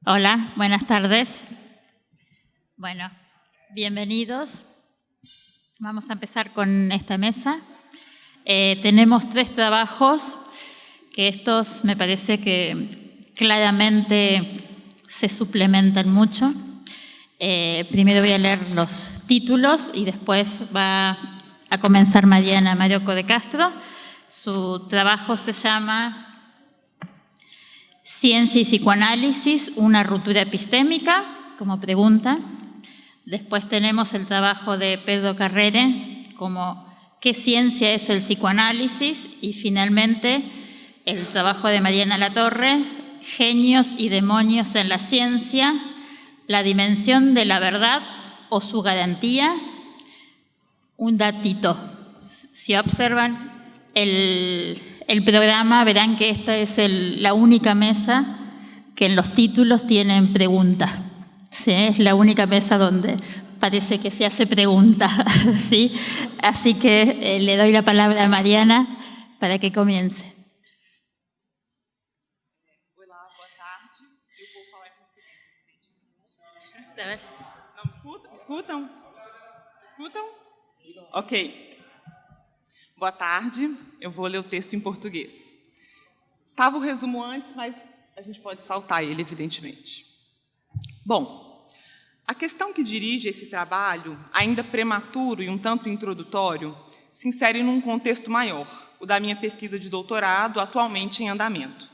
Hola, buenas tardes. Bueno, bienvenidos. Vamos a empezar con esta mesa. Tenemos 3 trabajos, que estos me parece que claramente se suplementan mucho. Primero voy a leer los títulos y después va a comenzar Mariana Maroco de Castro. Su trabajo se llama Ciencia y psicoanálisis, una ruptura epistémica, como pregunta. Después tenemos el trabajo de Pedro Carrere, como ¿qué ciencia es el psicoanálisis? Y finalmente el trabajo de Mariana Latorre, Genios y demonios en la ciencia, la dimensión de la verdad o su garantía. Un datito, si observan el programa, verán que esta es la única mesa que en los títulos tienen preguntas. ¿Sí? Es la única mesa donde parece que se hace pregunta. ¿Sí? Así que le doy la palabra a Mariana para que comience. Olá, boa tarde. Eu vou falar em português. Não me escutam? Me escutam? Me escutam? Ok. Boa tarde, eu vou ler o texto em português. Estava o resumo antes, mas a gente pode saltar ele, evidentemente. Bom, a questão que dirige esse trabalho, ainda prematuro e um tanto introdutório, se insere num contexto maior, o da minha pesquisa de doutorado, atualmente em andamento.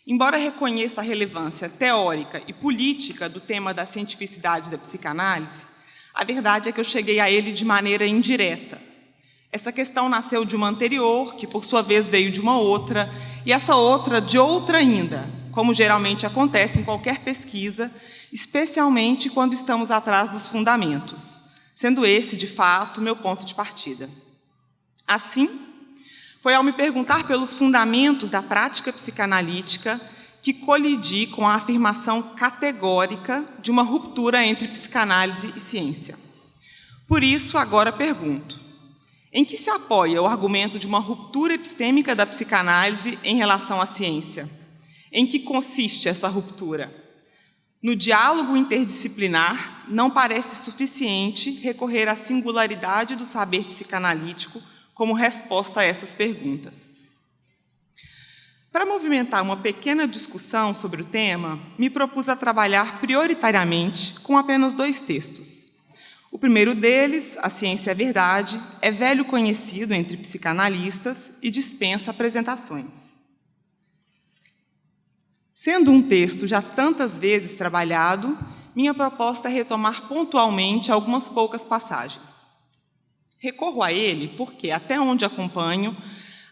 Embora reconheça a relevância teórica e política do tema da cientificidade da psicanálise, a verdade é que eu cheguei a ele de maneira indireta. Essa questão nasceu de uma anterior, que por sua vez veio de uma outra, e essa outra de outra ainda, como geralmente acontece em qualquer pesquisa, especialmente quando estamos atrás dos fundamentos, sendo esse, de fato, meu ponto de partida. Assim, foi ao me perguntar pelos fundamentos da prática psicanalítica que colidi com a afirmação categórica de uma ruptura entre psicanálise e ciência. Por isso, agora pergunto: em que se apoia o argumento de uma ruptura epistêmica da psicanálise em relação à ciência? Em que consiste essa ruptura? No diálogo interdisciplinar, não parece suficiente recorrer à singularidade do saber psicanalítico como resposta a essas perguntas. Para movimentar uma pequena discussão sobre o tema, me propus a trabalhar prioritariamente com apenas 2 textos. O primeiro deles, A Ciência e a Verdade, é velho conhecido entre psicanalistas e dispensa apresentações. Sendo um texto já tantas vezes trabalhado, minha proposta é retomar pontualmente algumas poucas passagens. Recorro a ele porque, até onde acompanho,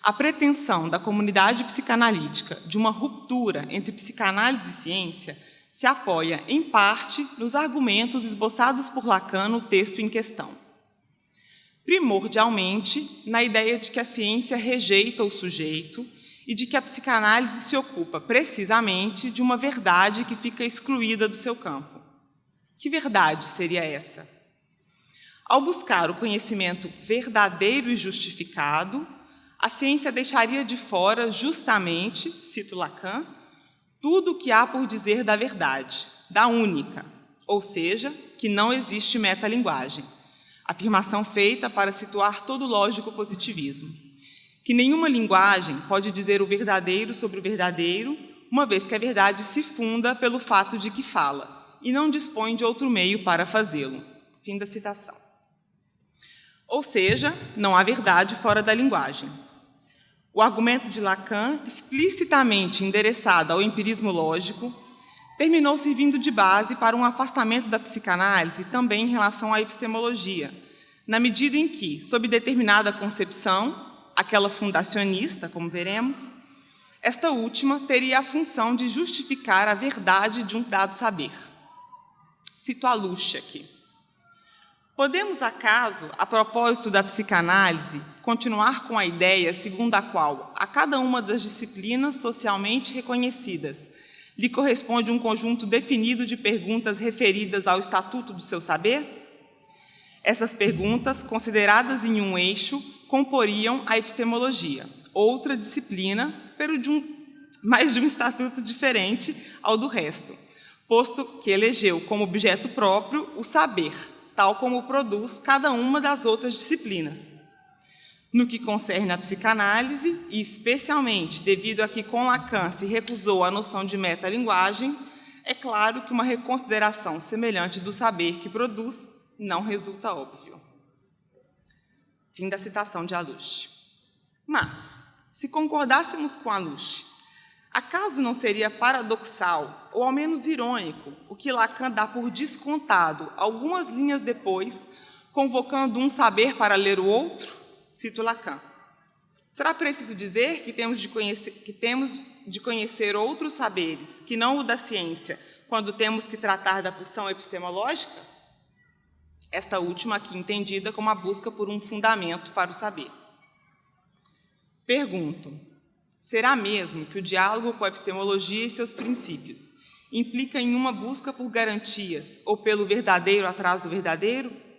a pretensão da comunidade psicanalítica de uma ruptura entre psicanálise e ciência se apoia, em parte, nos argumentos esboçados por Lacan no texto em questão. Primordialmente, na ideia de que a ciência rejeita o sujeito e de que a psicanálise se ocupa, precisamente, de uma verdade que fica excluída do seu campo. Que verdade seria essa? Ao buscar o conhecimento verdadeiro e justificado, a ciência deixaria de fora, justamente, cito Lacan, tudo o que há por dizer da verdade, da única, ou seja, que não existe metalinguagem. Afirmação feita para situar todo o lógico positivismo. Que nenhuma linguagem pode dizer o verdadeiro sobre o verdadeiro, uma vez que a verdade se funda pelo fato de que fala, e não dispõe de outro meio para fazê-lo. Fim da citação. Ou seja, não há verdade fora da linguagem. O argumento de Lacan, explicitamente endereçado ao empirismo lógico, terminou servindo de base para um afastamento da psicanálise também em relação à epistemologia, na medida em que, sob determinada concepção, aquela fundacionista, como veremos, esta última teria a função de justificar a verdade de um dado saber. Cito a Luche aqui. Podemos, acaso, a propósito da psicanálise, continuar com a ideia segundo a qual, a cada uma das disciplinas socialmente reconhecidas, lhe corresponde um conjunto definido de perguntas referidas ao estatuto do seu saber? Essas perguntas, consideradas em um eixo, comporiam a epistemologia, outra disciplina, mas de um estatuto diferente ao do resto, posto que elegeu como objeto próprio o saber, tal como produz cada uma das outras disciplinas. No que concerne à psicanálise, e especialmente devido a que com Lacan se recusou a noção de metalinguagem, é claro que uma reconsideração semelhante do saber que produz não resulta óbvio. Fim da citação de Aluche. Mas, se concordássemos com Aluche, acaso não seria paradoxal, ou ao menos irônico, o que Lacan dá por descontado algumas linhas depois, convocando um saber para ler o outro? Cito Lacan. Será preciso dizer que temos de conhecer outros saberes, que não o da ciência, quando temos que tratar da pulsão epistemológica? Esta última aqui entendida como a busca por um fundamento para o saber. Pergunto, será mesmo que o diálogo com a epistemologia e seus princípios implica em uma busca por garantias ou pelo verdadeiro atrás do verdadeiro?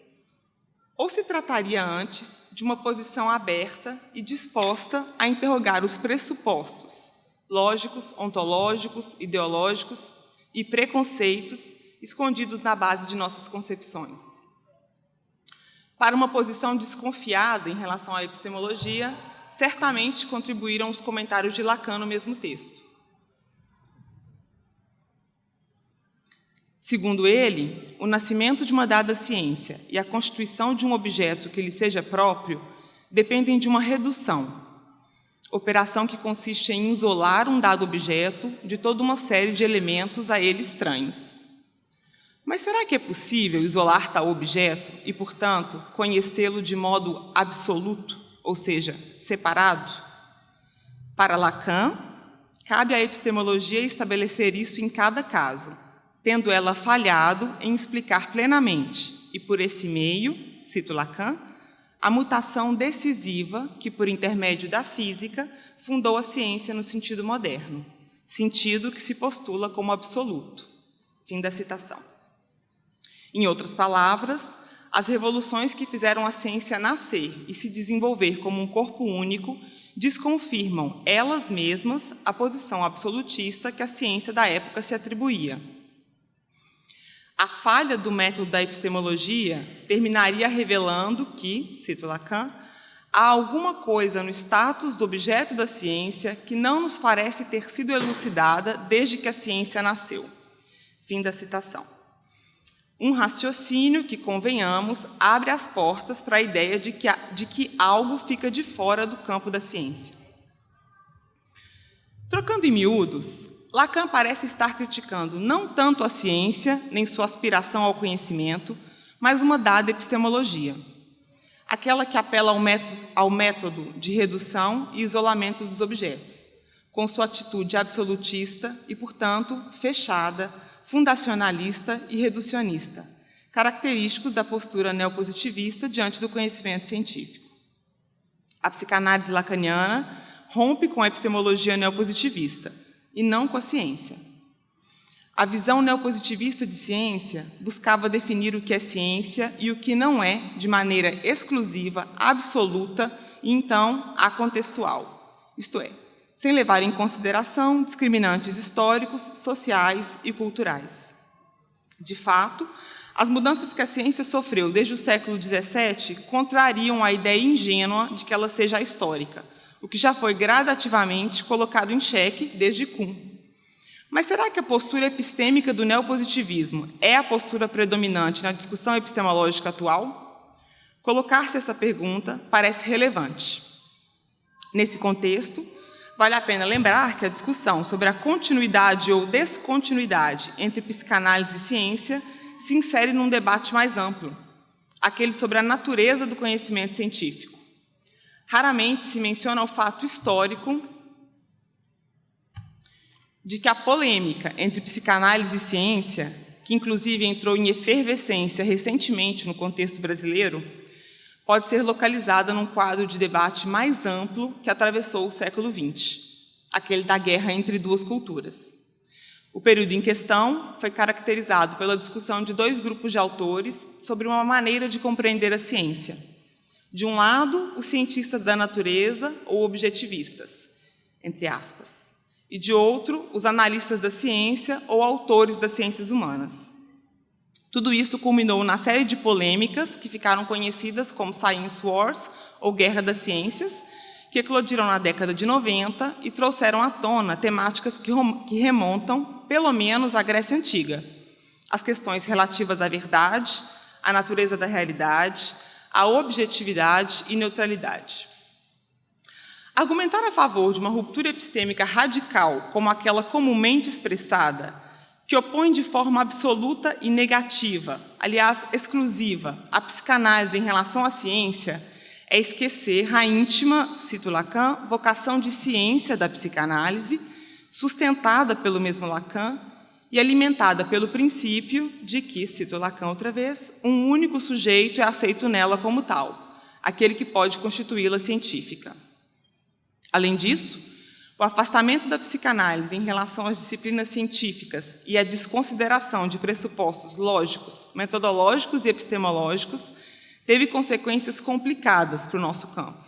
Ou se trataria antes de uma posição aberta e disposta a interrogar os pressupostos lógicos, ontológicos, ideológicos e preconceitos escondidos na base de nossas concepções? Para uma posição desconfiada em relação à epistemologia, certamente contribuíram os comentários de Lacan no mesmo texto. Segundo ele, o nascimento de uma dada ciência e a constituição de um objeto que lhe seja próprio dependem de uma redução, operação que consiste em isolar um dado objeto de toda uma série de elementos a ele estranhos. Mas será que é possível isolar tal objeto e, portanto, conhecê-lo de modo absoluto, ou seja, separado? Para Lacan, cabe à epistemologia estabelecer isso em cada caso, tendo ela falhado em explicar plenamente, e por esse meio, cito Lacan, a mutação decisiva que, por intermédio da física, fundou a ciência no sentido moderno, sentido que se postula como absoluto. Fim da citação. Em outras palavras, as revoluções que fizeram a ciência nascer e se desenvolver como um corpo único desconfirmam, elas mesmas, a posição absolutista que a ciência da época se atribuía. A falha do método da epistemologia terminaria revelando que, cito Lacan, há alguma coisa no status do objeto da ciência que não nos parece ter sido elucidada desde que a ciência nasceu. Fim da citação. Um raciocínio que, convenhamos, abre as portas para a ideia de que algo fica de fora do campo da ciência. Trocando em miúdos, Lacan parece estar criticando não tanto a ciência, nem sua aspiração ao conhecimento, mas uma dada epistemologia, aquela que apela ao método de redução e isolamento dos objetos, com sua atitude absolutista e, portanto, fechada, fundacionalista e reducionista, característicos da postura neopositivista diante do conhecimento científico. A psicanálise lacaniana rompe com a epistemologia neopositivista, e não com a ciência. A visão neopositivista de ciência buscava definir o que é ciência e o que não é de maneira exclusiva, absoluta e, então, acontextual, isto é, sem levar em consideração discriminantes históricos, sociais e culturais. De fato, as mudanças que a ciência sofreu desde o século XVII contrariam a ideia ingênua de que ela seja histórica, o que já foi gradativamente colocado em xeque desde Kuhn. Mas será que a postura epistêmica do neopositivismo é a postura predominante na discussão epistemológica atual? Colocar-se essa pergunta parece relevante. Nesse contexto, vale a pena lembrar que a discussão sobre a continuidade ou descontinuidade entre psicanálise e ciência se insere num debate mais amplo, aquele sobre a natureza do conhecimento científico. Raramente se menciona o fato histórico de que a polêmica entre psicanálise e ciência, que inclusive entrou em efervescência recentemente no contexto brasileiro, pode ser localizada num quadro de debate mais amplo que atravessou o século XX, aquele da guerra entre duas culturas. O período em questão foi caracterizado pela discussão de dois grupos de autores sobre uma maneira de compreender a ciência. De um lado, os cientistas da natureza ou objetivistas, entre aspas, e de outro, os analistas da ciência ou autores das ciências humanas. Tudo isso culminou na série de polêmicas que ficaram conhecidas como Science Wars, ou Guerra das Ciências, que eclodiram na década de 90 e trouxeram à tona temáticas que remontam, pelo menos, à Grécia Antiga. As questões relativas à verdade, à natureza da realidade, à objetividade e neutralidade. Argumentar a favor de uma ruptura epistêmica radical, como aquela comumente expressada, que opõe de forma absoluta e negativa, aliás, exclusiva, a psicanálise em relação à ciência, é esquecer a íntima, cito Lacan, vocação de ciência da psicanálise, sustentada pelo mesmo Lacan e alimentada pelo princípio de que, cito Lacan outra vez, um único sujeito é aceito nela como tal, aquele que pode constituí-la científica. Além disso, o afastamento da psicanálise em relação às disciplinas científicas e a desconsideração de pressupostos lógicos, metodológicos e epistemológicos teve consequências complicadas para o nosso campo.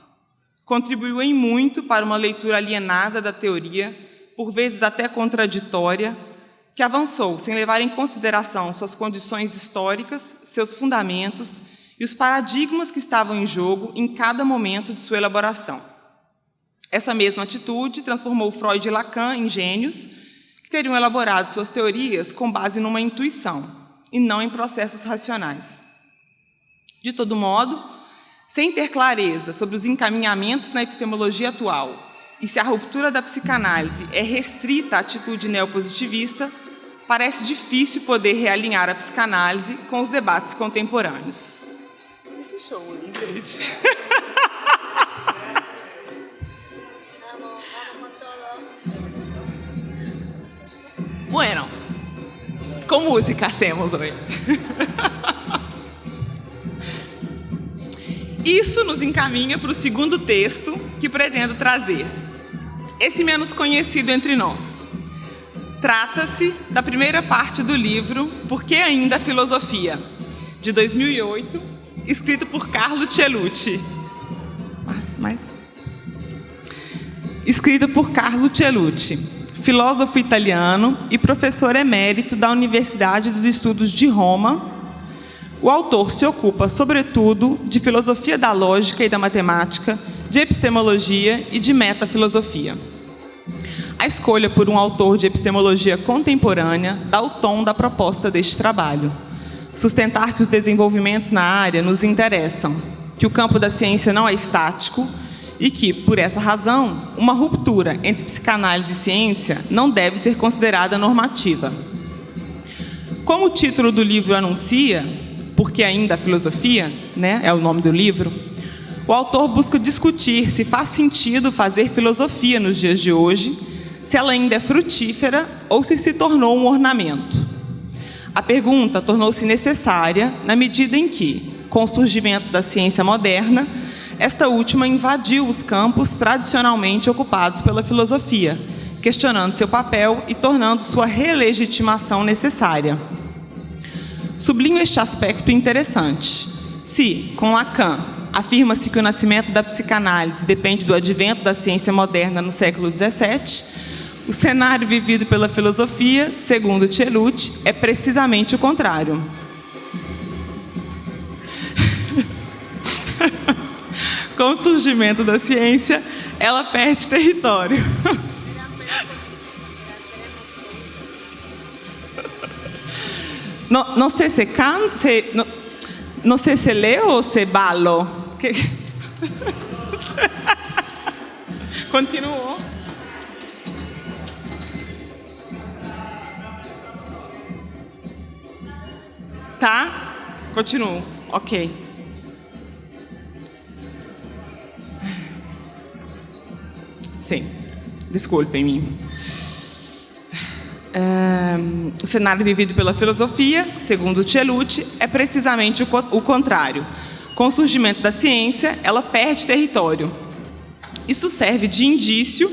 Contribuiu em muito para uma leitura alienada da teoria, por vezes até contraditória, que avançou sem levar em consideração suas condições históricas, seus fundamentos e os paradigmas que estavam em jogo em cada momento de sua elaboração. Essa mesma atitude transformou Freud e Lacan em gênios que teriam elaborado suas teorias com base numa intuição e não em processos racionais. De todo modo, sem ter clareza sobre os encaminhamentos na epistemologia atual e se a ruptura da psicanálise é restrita à atitude neopositivista, parece difícil poder realinhar a psicanálise com os debates contemporâneos. Esse show aí, gente. Bueno, com música hacemos hoje. Isso nos encaminha para o segundo texto que pretendo trazer. Esse menos conhecido entre nós. Trata-se da primeira parte do livro Por que ainda a Filosofia, de 2008, escrito por Carlo Cellucci. Escrito por Carlo Cellucci, filósofo italiano e professor emérito da Universidade dos Estudos de Roma. O autor se ocupa, sobretudo, de filosofia da lógica e da matemática, de epistemologia e de metafilosofia. A escolha por um autor de epistemologia contemporânea dá o tom da proposta deste trabalho. Sustentar que os desenvolvimentos na área nos interessam, que o campo da ciência não é estático e que, por essa razão, uma ruptura entre psicanálise e ciência não deve ser considerada normativa. Como o título do livro anuncia, Porque ainda a Filosofia, é o nome do livro, o autor busca discutir se faz sentido fazer filosofia nos dias de hoje, se ela ainda é frutífera ou se tornou um ornamento. A pergunta tornou-se necessária na medida em que, com o surgimento da ciência moderna, esta última invadiu os campos tradicionalmente ocupados pela filosofia, questionando seu papel e tornando sua relegitimação necessária. Sublinho este aspecto interessante. Se, com Lacan, afirma-se que o nascimento da psicanálise depende do advento da ciência moderna no século XVII, o cenário vivido pela filosofia, segundo Cellucci, é precisamente o contrário. Com o surgimento da ciência, ela perde território. Não sei se canto, não sei se leo ou se ballo. Continuou. Tá? Continuo. Ok. Sim. Desculpem-me. O cenário vivido pela filosofia, segundo Cellucci, é precisamente o contrário. Com o surgimento da ciência, ela perde território. Isso serve de indício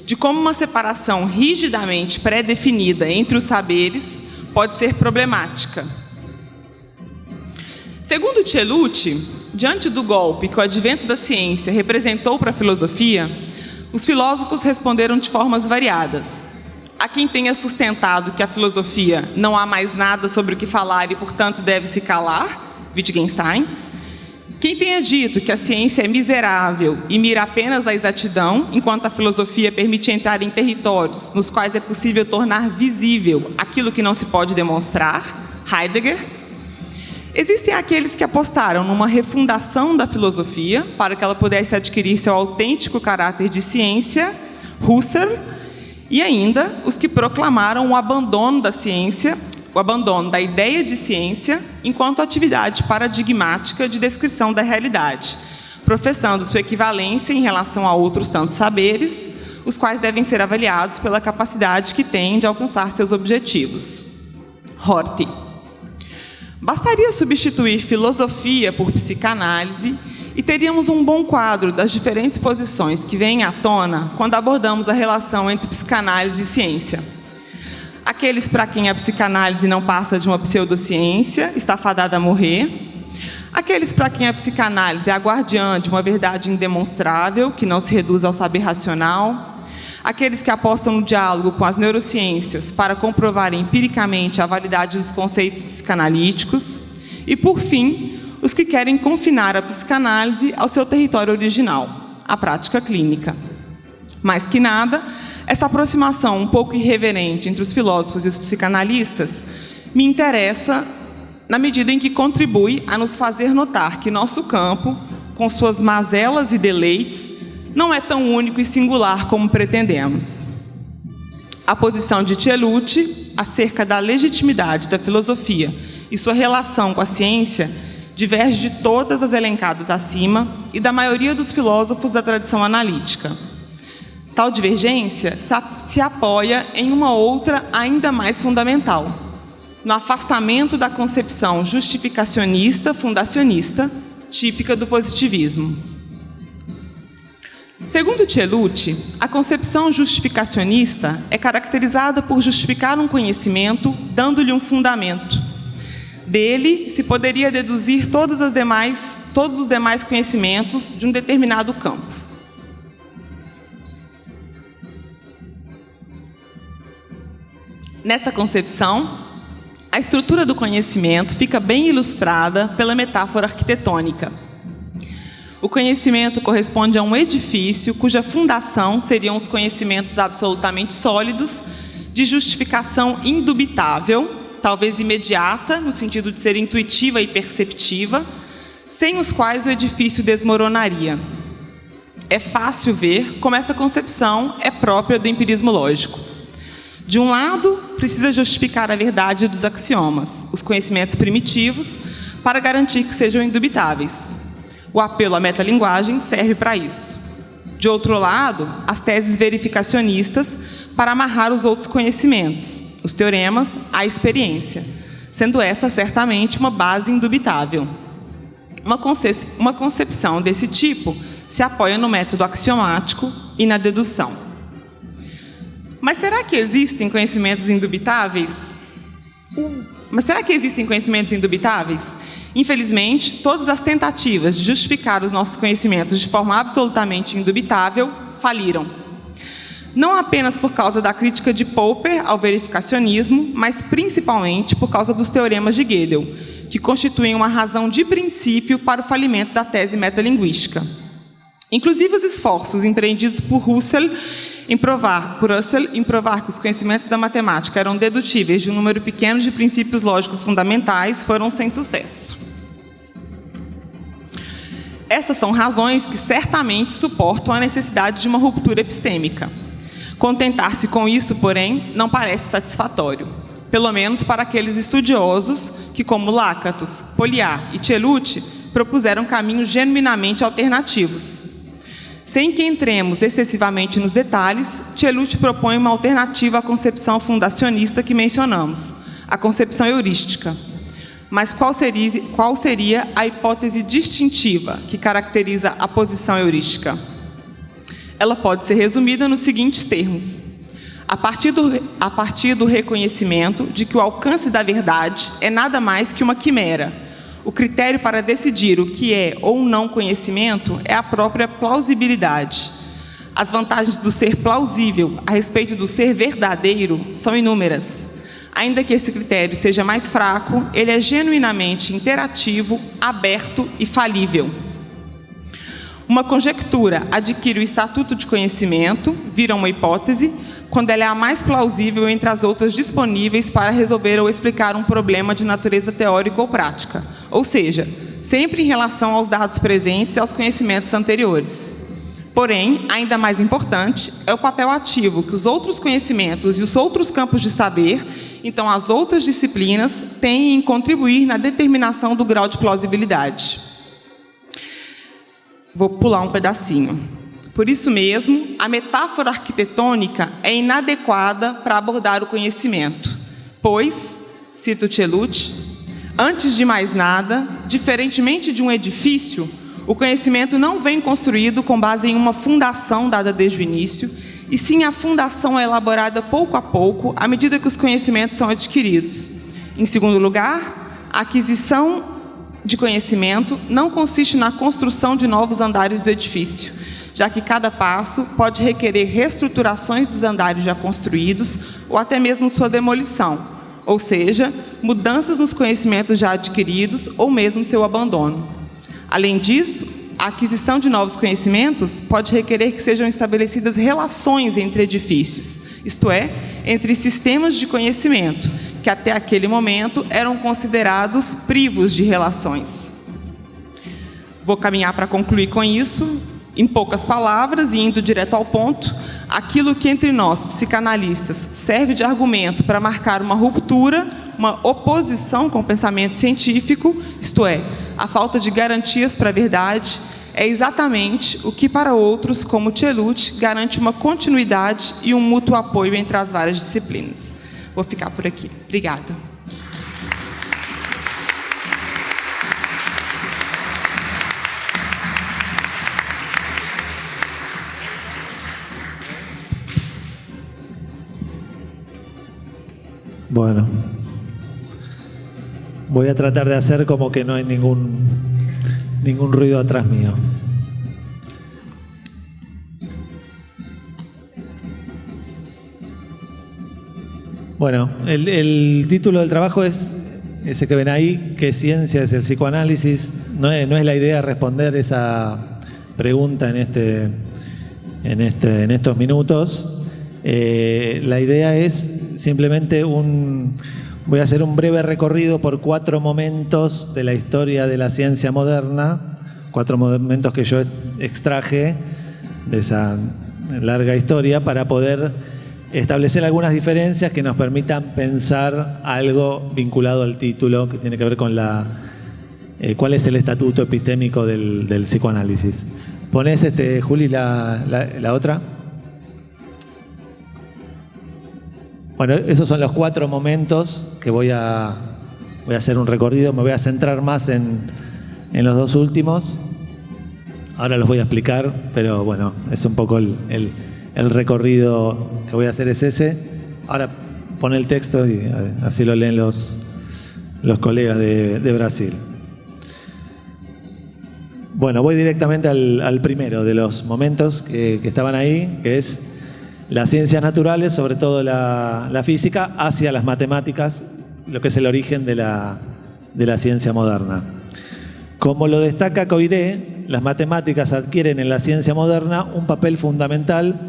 de como uma separação rigidamente pré-definida entre os saberes pode ser problemática. Segundo Cellucci, diante do golpe que o advento da ciência representou para a filosofia, Os filósofos responderam de formas variadas. Há quem tenha sustentado que a filosofia não há mais nada sobre o que falar e, portanto, deve se calar, Wittgenstein. Quem tenha dito que a ciência é miserável e mira apenas a exatidão, enquanto a filosofia permite entrar em territórios nos quais é possível tornar visível aquilo que não se pode demonstrar, Heidegger. Existem aqueles que apostaram numa refundação da filosofia para que ela pudesse adquirir seu autêntico caráter de ciência, Husserl, e ainda os que proclamaram o abandono da ciência, o abandono da ideia de ciência enquanto atividade paradigmática de descrição da realidade, professando sua equivalência em relação a outros tantos saberes, os quais devem ser avaliados pela capacidade que têm de alcançar seus objetivos. Horthy. Bastaria substituir filosofia por psicanálise e teríamos um bom quadro das diferentes posições que vêm à tona quando abordamos a relação entre psicanálise e ciência. Aqueles para quem a psicanálise não passa de uma pseudociência, está fadada a morrer. Aqueles para quem a psicanálise é a guardiã de uma verdade indemonstrável, que não se reduz ao saber racional. Aqueles que apostam no diálogo com as neurociências para comprovar empiricamente a validade dos conceitos psicanalíticos. E, por fim, os que querem confinar a psicanálise ao seu território original, a prática clínica. Mais que nada, essa aproximação um pouco irreverente entre os filósofos e os psicanalistas me interessa na medida em que contribui a nos fazer notar que nosso campo, com suas mazelas e deleites, não é tão único e singular como pretendemos. A posição de Cellucci acerca da legitimidade da filosofia e sua relação com a ciência diverge de todas as elencadas acima e da maioria dos filósofos da tradição analítica. Tal divergência se apoia em uma outra ainda mais fundamental, no afastamento da concepção justificacionista fundacionista, típica do positivismo. Segundo Cellucci, a concepção justificacionista é caracterizada por justificar um conhecimento dando-lhe um fundamento. Dele se poderia deduzir todos os demais conhecimentos de um determinado campo. Nessa concepção, a estrutura do conhecimento fica bem ilustrada pela metáfora arquitetônica. O conhecimento corresponde a um edifício cuja fundação seriam os conhecimentos absolutamente sólidos, de justificação indubitável, talvez imediata, no sentido de ser intuitiva e perceptiva, sem os quais o edifício desmoronaria. É fácil ver como essa concepção é própria do empirismo lógico. De um lado, precisa justificar a verdade dos axiomas, os conhecimentos primitivos, para garantir que sejam indubitáveis. O apelo à metalinguagem serve para isso. De outro lado, as teses verificacionistas para amarrar os outros conhecimentos, os teoremas, à experiência, sendo essa certamente uma base indubitável. Uma concepção desse tipo se apoia no método axiomático e na dedução. Mas será que existem conhecimentos indubitáveis? Infelizmente, todas as tentativas de justificar os nossos conhecimentos de forma absolutamente indubitável faliram. Não apenas por causa da crítica de Popper ao verificacionismo, mas principalmente por causa dos teoremas de Gödel, que constituem uma razão de princípio para o falimento da tese metalinguística. Inclusive os esforços empreendidos por Russell em provar que os conhecimentos da matemática eram dedutíveis de um número pequeno de princípios lógicos fundamentais foram sem sucesso. Essas são razões que certamente suportam a necessidade de uma ruptura epistêmica. Contentar-se com isso, porém, não parece satisfatório, pelo menos para aqueles estudiosos que, como Lakatos, Poliá e Cellucci, propuseram caminhos genuinamente alternativos. Sem que entremos excessivamente nos detalhes, Cellucci propõe uma alternativa à concepção fundacionista que mencionamos, a concepção heurística. Mas qual seria a hipótese distintiva que caracteriza a posição heurística? Ela pode ser resumida nos seguintes termos. A partir do reconhecimento de que o alcance da verdade é nada mais que uma quimera. O critério para decidir o que é ou não conhecimento é a própria plausibilidade. As vantagens do ser plausível a respeito do ser verdadeiro são inúmeras. Ainda que esse critério seja mais fraco, ele é genuinamente interativo, aberto e falível. Uma conjectura adquire o estatuto de conhecimento, vira uma hipótese, quando ela é a mais plausível entre as outras disponíveis para resolver ou explicar um problema de natureza teórica ou prática, ou seja, sempre em relação aos dados presentes e aos conhecimentos anteriores. Porém, ainda mais importante, é o papel ativo que os outros conhecimentos e os outros campos de saber, então as outras disciplinas, têm em contribuir na determinação do grau de plausibilidade. Vou pular um pedacinho. Por isso mesmo, a metáfora arquitetônica é inadequada para abordar o conhecimento, pois, cito Celucci, antes de mais nada, diferentemente de um edifício, o conhecimento não vem construído com base em uma fundação dada desde o início, e sim a fundação é elaborada pouco a pouco, à medida que os conhecimentos são adquiridos. Em segundo lugar, a aquisição de conhecimento não consiste na construção de novos andares do edifício, já que cada passo pode requerer reestruturações dos andares já construídos ou até mesmo sua demolição, ou seja, mudanças nos conhecimentos já adquiridos ou mesmo seu abandono. Além disso, a aquisição de novos conhecimentos pode requerer que sejam estabelecidas relações entre edifícios, isto é, entre sistemas de conhecimento, que até aquele momento eram considerados privos de relações. Vou caminhar para concluir com isso. Em poucas palavras, e indo direto ao ponto, aquilo que entre nós, psicanalistas, serve de argumento para marcar uma ruptura, uma oposição com o pensamento científico, isto é, a falta de garantias para a verdade, é exatamente o que para outros, como Celucci, garante uma continuidade e um mútuo apoio entre as várias disciplinas. Vou ficar por aqui. Obrigada. Bueno, voy a tratar de hacer como que no hay ningún ruido atrás mío. Bueno, el título del trabajo es ese que ven ahí, ¿qué ciencia es el psicoanálisis? No es la idea responder esa pregunta en estos minutos. La idea es simplemente voy a hacer un breve recorrido por 4 momentos de la historia de la ciencia moderna, 4 momentos que yo extraje de esa larga historia para poder establecer algunas diferencias que nos permitan pensar algo vinculado al título que tiene que ver con cuál es el estatuto epistémico del psicoanálisis. ¿Ponés, Juli, la otra? Bueno, esos son los 4 momentos que voy a hacer un recorrido. Me voy a centrar más en los 2 últimos. Ahora los voy a explicar, pero bueno, es un poco el recorrido que voy a hacer es ese. Ahora pon el texto y así lo leen los colegas de Brasil. Bueno, voy directamente al primero de los momentos que estaban ahí, que es las ciencias naturales, sobre todo la física, hacia las matemáticas, lo que es el origen de la ciencia moderna. Como lo destaca Coiré, las matemáticas adquieren en la ciencia moderna un papel fundamental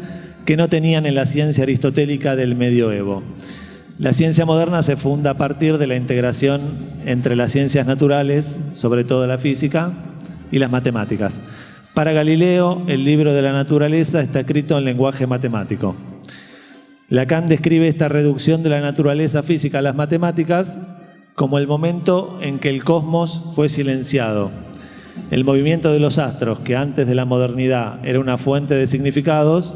que no tenían en la ciencia aristotélica del medioevo. La ciencia moderna se funda a partir de la integración entre las ciencias naturales, sobre todo la física, y las matemáticas. Para Galileo, el libro de la naturaleza está escrito en lenguaje matemático. Lacan describe esta reducción de la naturaleza física a las matemáticas como el momento en que el cosmos fue silenciado. El movimiento de los astros, que antes de la modernidad era una fuente de significados,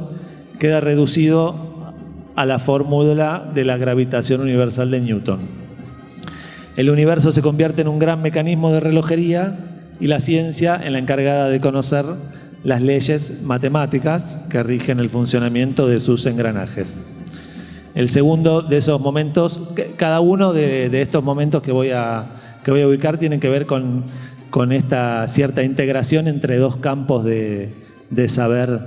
queda reducido a la fórmula de la gravitación universal de Newton. El universo se convierte en un gran mecanismo de relojería y la ciencia en la encargada de conocer las leyes matemáticas que rigen el funcionamiento de sus engranajes. El segundo de esos momentos, cada uno de estos momentos que voy a ubicar tienen que ver con esta cierta integración entre 2 campos de saber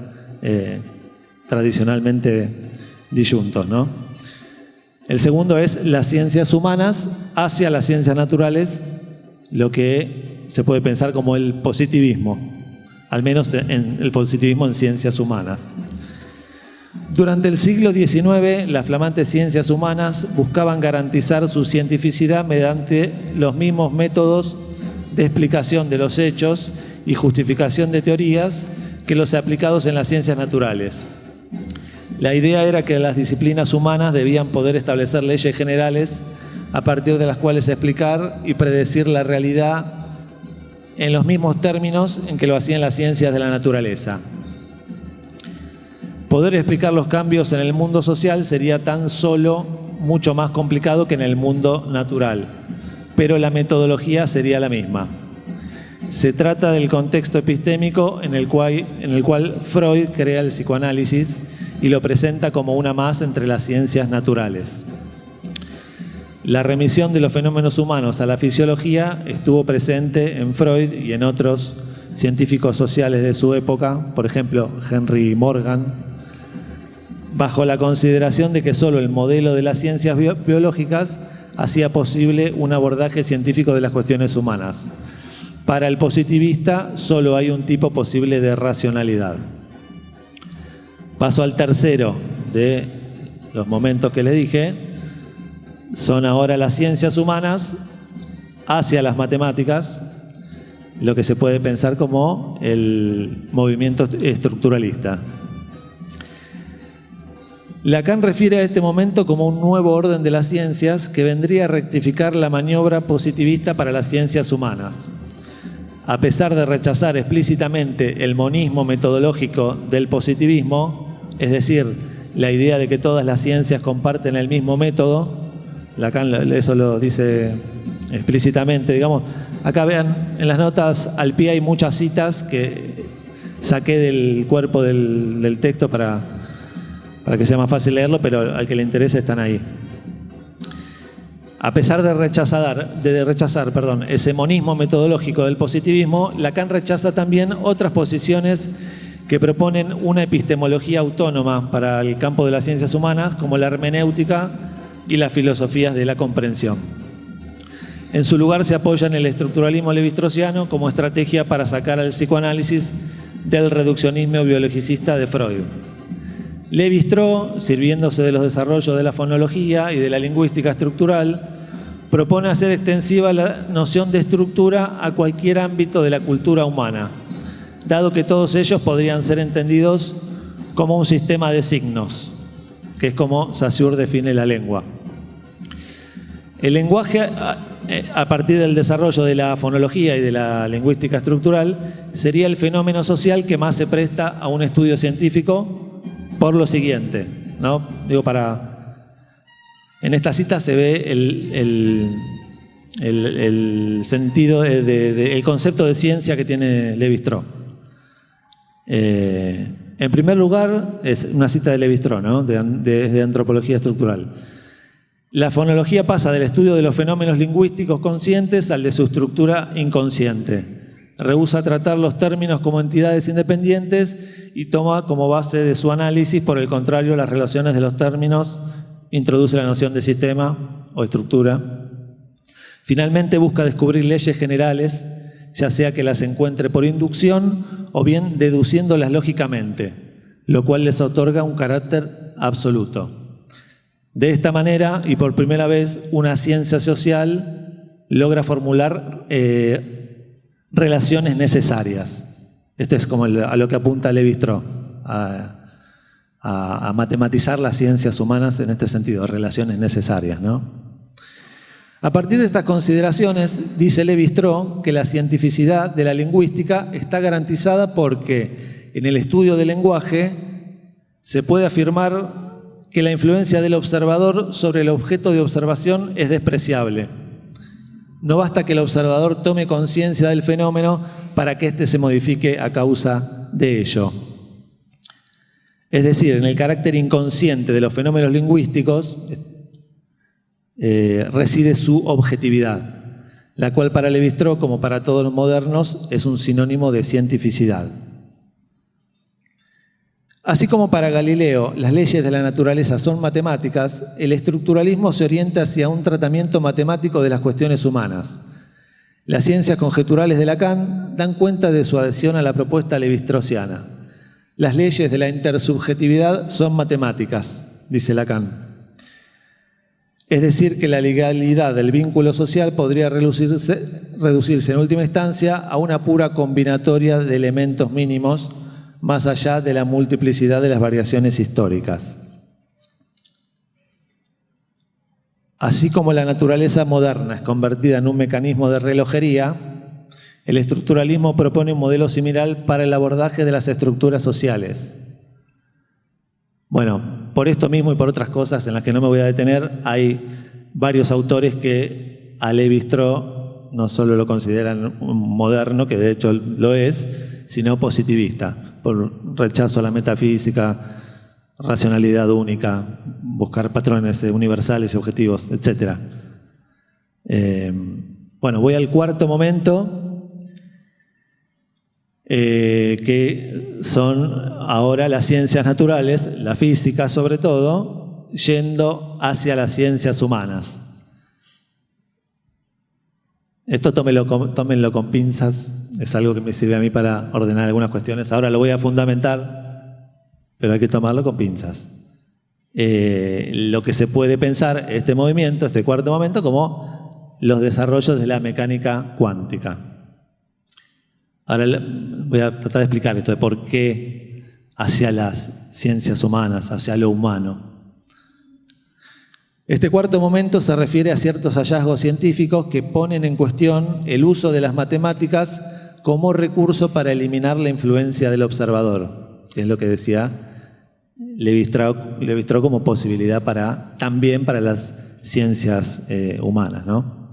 tradicionalmente disyuntos, ¿no? El segundo es las ciencias humanas hacia las ciencias naturales, lo que se puede pensar como el positivismo, al menos en el positivismo en ciencias humanas. Durante el siglo XIX, las flamantes ciencias humanas buscaban garantizar su cientificidad mediante los mismos métodos de explicación de los hechos y justificación de teorías que los aplicados en las ciencias naturales. La idea era que las disciplinas humanas debían poder establecer leyes generales a partir de las cuales explicar y predecir la realidad en los mismos términos en que lo hacían las ciencias de la naturaleza. Poder explicar los cambios en el mundo social sería tan solo mucho más complicado que en el mundo natural, pero la metodología sería la misma. Se trata del contexto epistémico en el cual Freud crea el psicoanálisis y lo presenta como una más entre las ciencias naturales. La remisión de los fenómenos humanos a la fisiología estuvo presente en Freud y en otros científicos sociales de su época, por ejemplo, Henry Morgan, bajo la consideración de que solo el modelo de las ciencias biológicas hacía posible un abordaje científico de las cuestiones humanas. Para el positivista, solo hay un tipo posible de racionalidad. Paso al tercero de los momentos que les dije. Son ahora las ciencias humanas hacia las matemáticas, lo que se puede pensar como el movimiento estructuralista. Lacan refiere a este momento como un nuevo orden de las ciencias que vendría a rectificar la maniobra positivista para las ciencias humanas. A pesar de rechazar explícitamente el monismo metodológico del positivismo, es decir, la idea de que todas las ciencias comparten el mismo método, Lacan eso lo dice explícitamente, digamos. Acá vean, en las notas al pie hay muchas citas que saqué del cuerpo del texto para que sea más fácil leerlo, pero al que le interese están ahí. A pesar de rechazar ese monismo metodológico del positivismo, Lacan rechaza también otras posiciones que proponen una epistemología autónoma para el campo de las ciencias humanas, como la hermenéutica y las filosofías de la comprensión. En su lugar se apoya en el estructuralismo levi-straussiano como estrategia para sacar al psicoanálisis del reduccionismo biologicista de Freud. Levi-Strauss, sirviéndose de los desarrollos de la fonología y de la lingüística estructural, propone hacer extensiva la noción de estructura a cualquier ámbito de la cultura humana, dado que todos ellos podrían ser entendidos como un sistema de signos, que es como Saussure define la lengua. El lenguaje, a partir del desarrollo de la fonología y de la lingüística estructural, sería el fenómeno social que más se presta a un estudio científico por lo siguiente, ¿no? En esta cita se ve el sentido, el concepto de ciencia que tiene Levi-Strauss. En primer lugar, es una cita de Levi-Strauss, ¿no? de antropología estructural. La fonología pasa del estudio de los fenómenos lingüísticos conscientes al de su estructura inconsciente. Rehúsa tratar los términos como entidades independientes y toma como base de su análisis, por el contrario, las relaciones de los términos, introduce la noción de sistema o estructura. Finalmente busca descubrir leyes generales, ya sea que las encuentre por inducción o bien deduciéndolas lógicamente, lo cual les otorga un carácter absoluto. De esta manera, y por primera vez, una ciencia social logra formular relaciones necesarias. Esto es como a lo que apunta Levi-Strauss, a matematizar las ciencias humanas en este sentido, relaciones necesarias, ¿no? A partir de estas consideraciones, dice Levi-Strauss que la cientificidad de la lingüística está garantizada porque en el estudio del lenguaje se puede afirmar que la influencia del observador sobre el objeto de observación es despreciable. No basta que el observador tome conciencia del fenómeno para que éste se modifique a causa de ello. Es decir, en el carácter inconsciente de los fenómenos lingüísticos reside su objetividad, la cual para Levi-Strauss, como para todos los modernos, es un sinónimo de cientificidad. Así como para Galileo las leyes de la naturaleza son matemáticas, el estructuralismo se orienta hacia un tratamiento matemático de las cuestiones humanas. Las ciencias conjeturales de Lacan dan cuenta de su adhesión a la propuesta levi-straussiana. Las leyes de la intersubjetividad son matemáticas, dice Lacan. Es decir, que la legalidad del vínculo social podría reducirse en última instancia a una pura combinatoria de elementos mínimos, más allá de la multiplicidad de las variaciones históricas. Así como la naturaleza moderna es convertida en un mecanismo de relojería, el estructuralismo propone un modelo similar para el abordaje de las estructuras sociales. Bueno, por esto mismo y por otras cosas en las que no me voy a detener, hay varios autores que a Lévi-Strauss no solo lo consideran moderno, que de hecho lo es, sino positivista, por rechazo a la metafísica, racionalidad única, buscar patrones universales y objetivos, etc. Bueno, voy al cuarto momento, que son ahora las ciencias naturales, la física sobre todo, yendo hacia las ciencias humanas. Esto tómenlo con pinzas, es algo que me sirve a mí para ordenar algunas cuestiones. Ahora lo voy a fundamentar, pero hay que tomarlo con pinzas. Lo que se puede pensar este movimiento, este cuarto momento, como los desarrollos de la mecánica cuántica. Ahora voy a tratar de explicar esto de por qué hacia las ciencias humanas, hacia lo humano. Este cuarto momento se refiere a ciertos hallazgos científicos que ponen en cuestión el uso de las matemáticas como recurso para eliminar la influencia del observador, que es lo que decía Lévi-Strauss como posibilidad también para las ciencias humanas, ¿no?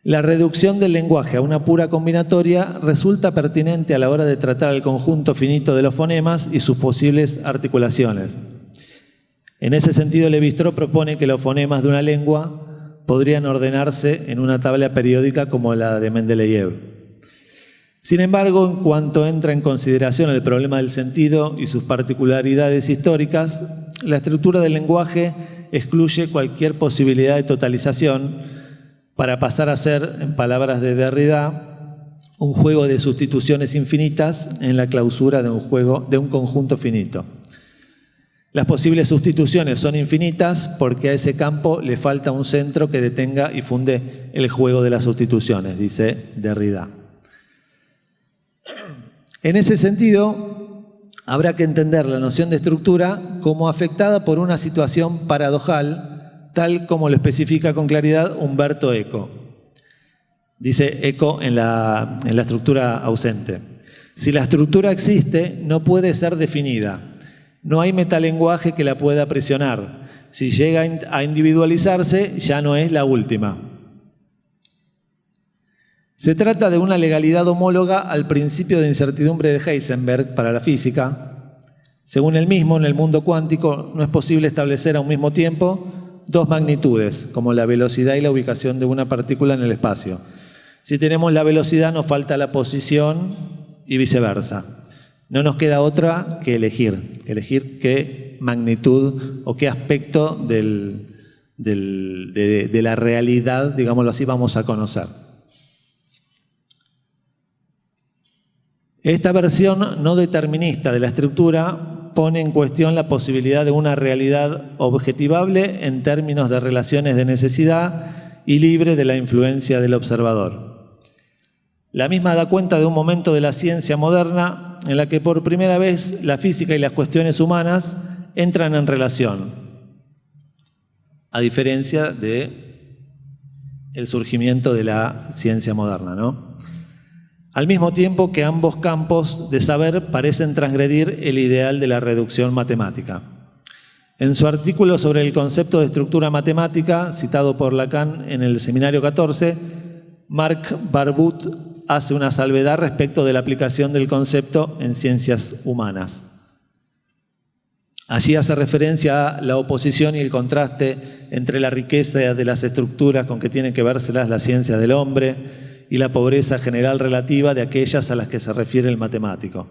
La reducción del lenguaje a una pura combinatoria resulta pertinente a la hora de tratar el conjunto finito de los fonemas y sus posibles articulaciones. En ese sentido, Lévi-Strauss propone que los fonemas de una lengua podrían ordenarse en una tabla periódica como la de Mendeleev. Sin embargo, en cuanto entra en consideración el problema del sentido y sus particularidades históricas, la estructura del lenguaje excluye cualquier posibilidad de totalización para pasar a ser, en palabras de Derrida, un juego de sustituciones infinitas en la clausura de un conjunto finito. Las posibles sustituciones son infinitas porque a ese campo le falta un centro que detenga y funde el juego de las sustituciones, dice Derrida. En ese sentido, habrá que entender la noción de estructura como afectada por una situación paradojal, tal como lo especifica con claridad Umberto Eco. Dice Eco en la estructura ausente. Si la estructura existe, no puede ser definida. No hay metalenguaje que la pueda aprisionar. Si llega a individualizarse, ya no es la última. Se trata de una legalidad homóloga al principio de incertidumbre de Heisenberg para la física. Según él mismo, en el mundo cuántico no es posible establecer a un mismo tiempo dos magnitudes, como la velocidad y la ubicación de una partícula en el espacio. Si tenemos la velocidad, nos falta la posición y viceversa. No nos queda otra que elegir qué magnitud o qué aspecto de la realidad, digámoslo así, vamos a conocer. Esta versión no determinista de la estructura pone en cuestión la posibilidad de una realidad objetivable en términos de relaciones de necesidad y libre de la influencia del observador. La misma da cuenta de un momento de la ciencia moderna en la que por primera vez la física y las cuestiones humanas entran en relación, a diferencia del surgimiento de la ciencia moderna, ¿no? Al mismo tiempo que ambos campos de saber parecen transgredir el ideal de la reducción matemática. En su artículo sobre el concepto de estructura matemática, citado por Lacan en el Seminario 14, Marc Barbudt hace una salvedad respecto de la aplicación del concepto en ciencias humanas. Allí hace referencia a la oposición y el contraste entre la riqueza de las estructuras con que tienen que vérselas las ciencias del hombre y la pobreza general relativa de aquellas a las que se refiere el matemático.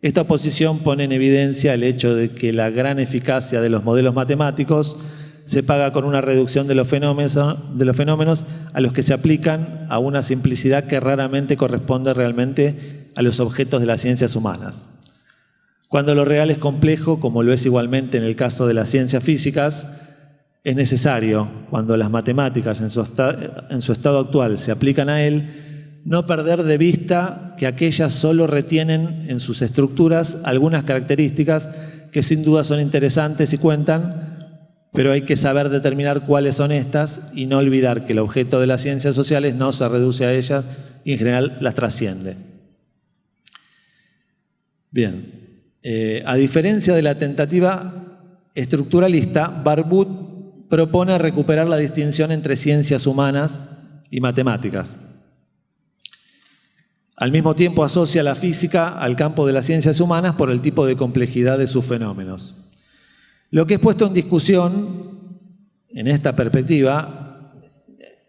Esta oposición pone en evidencia el hecho de que la gran eficacia de los modelos matemáticos se paga con una reducción de los fenómenos a los que se aplican a una simplicidad que raramente corresponde realmente a los objetos de las ciencias humanas. Cuando lo real es complejo, como lo es igualmente en el caso de las ciencias físicas, es necesario, cuando las matemáticas en su estado actual se aplican a él, no perder de vista que aquellas solo retienen en sus estructuras algunas características que sin duda son interesantes y cuentan, pero hay que saber determinar cuáles son estas y no olvidar que el objeto de las ciencias sociales no se reduce a ellas y en general las trasciende. Bien, a diferencia de la tentativa estructuralista, Barbudt propone recuperar la distinción entre ciencias humanas y matemáticas. Al mismo tiempo asocia la física al campo de las ciencias humanas por el tipo de complejidad de sus fenómenos. Lo que es puesto en discusión en esta perspectiva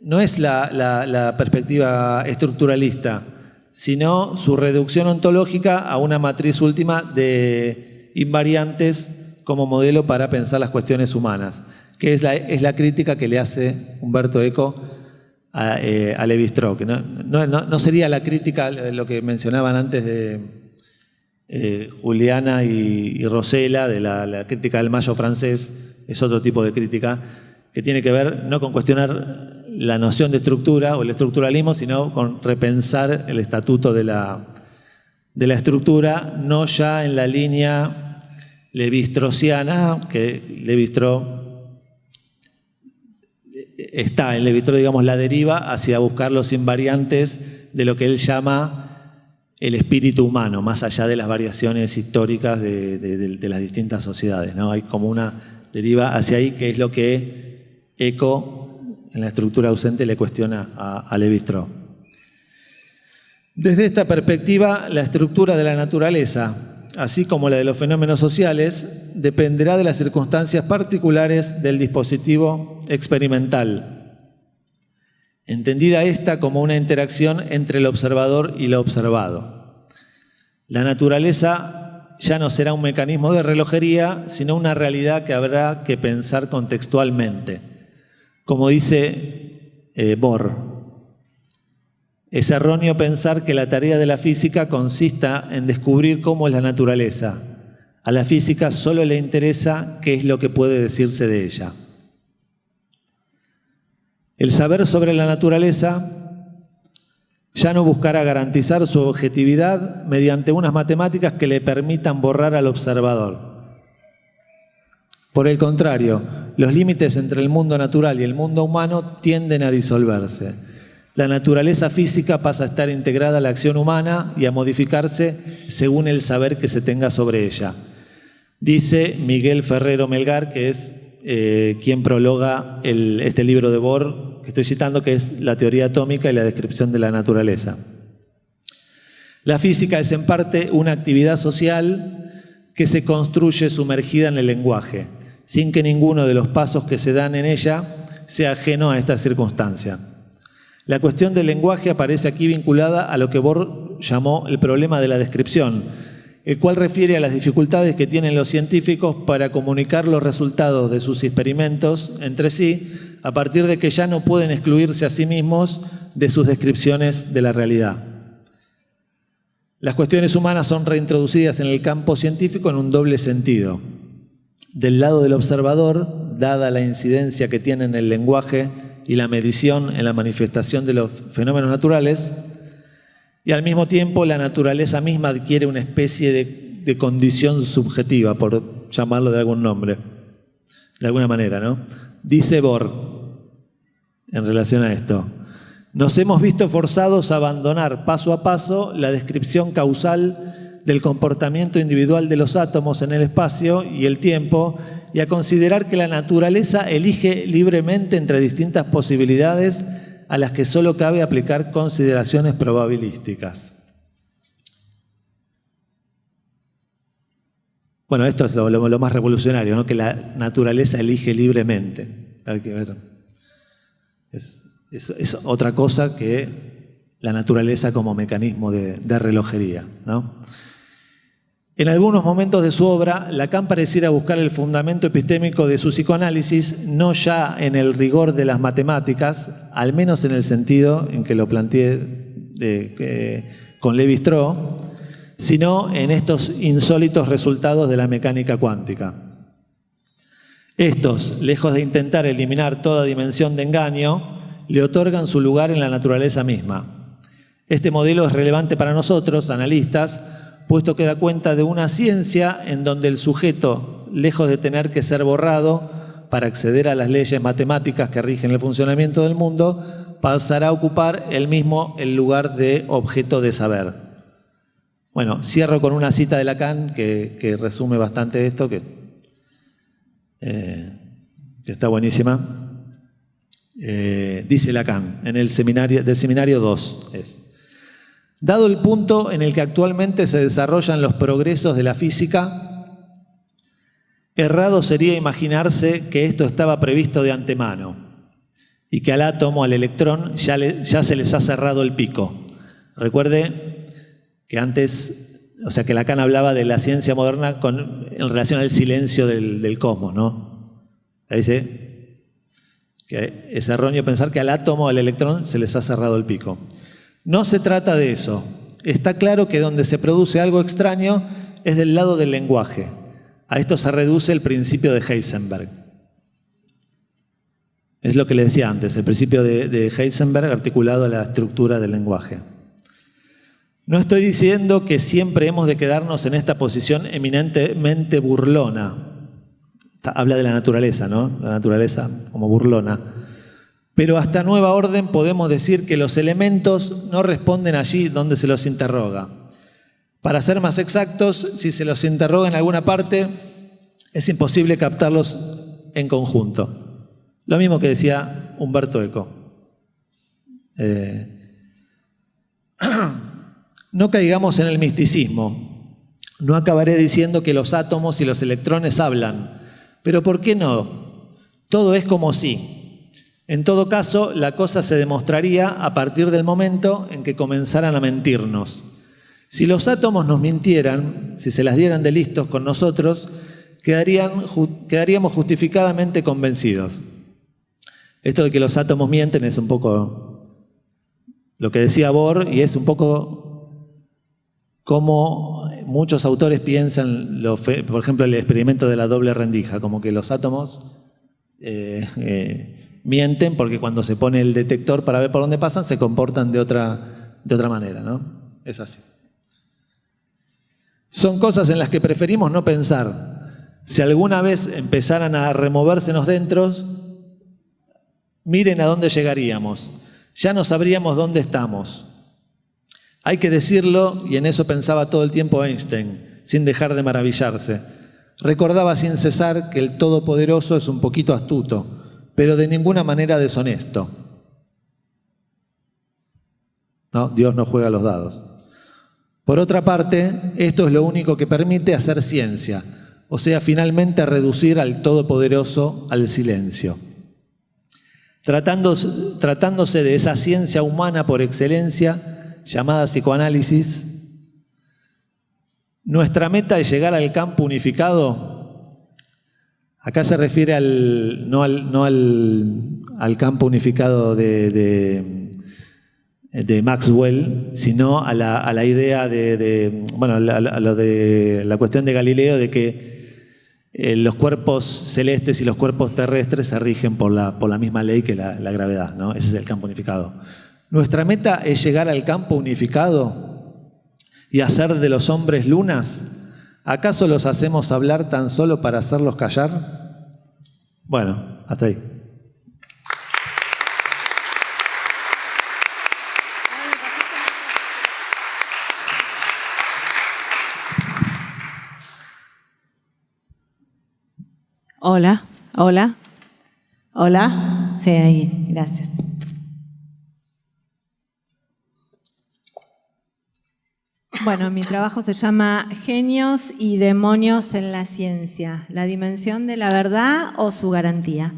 no es la perspectiva estructuralista, sino su reducción ontológica a una matriz última de invariantes como modelo para pensar las cuestiones humanas, que es la crítica que le hace Umberto Eco a Lévi-Strauss. No sería la crítica, lo que mencionaban antes de Juliana y Rosella, de la crítica del Mayo francés, es otro tipo de crítica que tiene que ver no con cuestionar la noción de estructura o el estructuralismo, sino con repensar el estatuto de la estructura, no ya en la línea levi-straussiana, que Lévi-Strauss está en Lévi-Strauss, digamos, la deriva hacia buscar los invariantes de lo que él llama el espíritu humano, más allá de las variaciones históricas de las distintas sociedades, ¿no? Hay como una deriva hacia ahí, que es lo que Eco, en la estructura ausente, le cuestiona a Lévi-Strauss. Desde esta perspectiva, la estructura de la naturaleza, así como la de los fenómenos sociales, dependerá de las circunstancias particulares del dispositivo experimental, entendida esta como una interacción entre el observador y lo observado. La naturaleza ya no será un mecanismo de relojería, sino una realidad que habrá que pensar contextualmente. Como dice Bohr, es erróneo pensar que la tarea de la física consista en descubrir cómo es la naturaleza. A la física solo le interesa qué es lo que puede decirse de ella. El saber sobre la naturaleza ya no buscará garantizar su objetividad mediante unas matemáticas que le permitan borrar al observador. Por el contrario, los límites entre el mundo natural y el mundo humano tienden a disolverse. La naturaleza física pasa a estar integrada a la acción humana y a modificarse según el saber que se tenga sobre ella. Dice Miguel Ferrero Melgar, que es quien prologa este libro de Bohr, que estoy citando, que es La teoría atómica y la descripción de la naturaleza. La física es en parte una actividad social que se construye sumergida en el lenguaje, sin que ninguno de los pasos que se dan en ella sea ajeno a esta circunstancia. La cuestión del lenguaje aparece aquí vinculada a lo que Bohr llamó el problema de la descripción, el cual refiere a las dificultades que tienen los científicos para comunicar los resultados de sus experimentos entre sí, a partir de que ya no pueden excluirse a sí mismos de sus descripciones de la realidad. Las cuestiones humanas son reintroducidas en el campo científico en un doble sentido. Del lado del observador, dada la incidencia que tiene en el lenguaje y la medición en la manifestación de los fenómenos naturales, y al mismo tiempo la naturaleza misma adquiere una especie de condición subjetiva, por llamarlo de algún nombre, de alguna manera, ¿no? Dice Bohr, en relación a esto, nos hemos visto forzados a abandonar paso a paso la descripción causal del comportamiento individual de los átomos en el espacio y el tiempo, y a considerar que la naturaleza elige libremente entre distintas posibilidades a las que solo cabe aplicar consideraciones probabilísticas. Bueno, esto es lo más revolucionario, ¿no? Que la naturaleza elige libremente. Hay que ver. Es otra cosa que la naturaleza como mecanismo de relojería, ¿no? En algunos momentos de su obra, Lacan pareciera buscar el fundamento epistémico de su psicoanálisis, no ya en el rigor de las matemáticas, al menos en el sentido en que lo planteé con Lévi-Strauss, sino en estos insólitos resultados de la mecánica cuántica. Estos, lejos de intentar eliminar toda dimensión de engaño, le otorgan su lugar en la naturaleza misma. Este modelo es relevante para nosotros, analistas, puesto que da cuenta de una ciencia en donde el sujeto, lejos de tener que ser borrado para acceder a las leyes matemáticas que rigen el funcionamiento del mundo, pasará a ocupar él mismo el lugar de objeto de saber. Bueno, cierro con una cita de Lacan que resume bastante esto, que está buenísima. Dice Lacan, en el seminario, del seminario 2, dado el punto en el que actualmente se desarrollan los progresos de la física, errado sería imaginarse que esto estaba previsto de antemano y que al átomo, al electrón, ya se les ha cerrado el pico. Recuerde que antes, o sea, que Lacan hablaba de la ciencia moderna en relación al silencio del cosmos, ¿no? Ahí dice que es erróneo pensar que al átomo, al electrón, se les ha cerrado el pico. No se trata de eso. Está claro que donde se produce algo extraño es del lado del lenguaje. A esto se reduce el principio de Heisenberg. Es lo que le decía antes, el principio de Heisenberg articulado a la estructura del lenguaje. No estoy diciendo que siempre hemos de quedarnos en esta posición eminentemente burlona. Habla de la naturaleza, ¿no? La naturaleza como burlona. Pero hasta nueva orden podemos decir que los elementos no responden allí donde se los interroga. Para ser más exactos, si se los interroga en alguna parte, es imposible captarlos en conjunto. Lo mismo que decía Umberto Eco. No caigamos en el misticismo. No acabaré diciendo que los átomos y los electrones hablan. Pero ¿por qué no? Todo es como si. En todo caso, la cosa se demostraría a partir del momento en que comenzaran a mentirnos. Si los átomos nos mintieran, si se las dieran de listos con nosotros, quedaríamos justificadamente convencidos. Esto de que los átomos mienten es un poco lo que decía Bohr, y es un poco como muchos autores piensan, por ejemplo, el experimento de la doble rendija, como que los átomos mienten porque cuando se pone el detector para ver por dónde pasan, se comportan de otra manera, ¿no? Es así. Son cosas en las que preferimos no pensar. Si alguna vez empezaran a removérsenos dentro, miren a dónde llegaríamos. Ya no sabríamos dónde estamos. Hay que decirlo, y en eso pensaba todo el tiempo Einstein, sin dejar de maravillarse. Recordaba sin cesar que el Todopoderoso es un poquito astuto, pero de ninguna manera deshonesto. ¿No? Dios no juega los dados. Por otra parte, esto es lo único que permite hacer ciencia, o sea, finalmente reducir al Todopoderoso al silencio. Tratándose de esa ciencia humana por excelencia, llamada psicoanálisis, nuestra meta es llegar al campo unificado. Acá se refiere no al campo unificado de Maxwell, sino a la idea a lo de la cuestión de Galileo de que los cuerpos celestes y los cuerpos terrestres se rigen por la misma ley que la gravedad, ¿no? Ese es el campo unificado. Nuestra meta es llegar al campo unificado y hacer de los hombres lunas. ¿Acaso los hacemos hablar tan solo para hacerlos callar? Bueno, hasta ahí. Hola, hola, hola. Sí, ahí, gracias. Bueno, mi trabajo se llama Genios y demonios en la ciencia, la dimensión de la verdad o su garantía.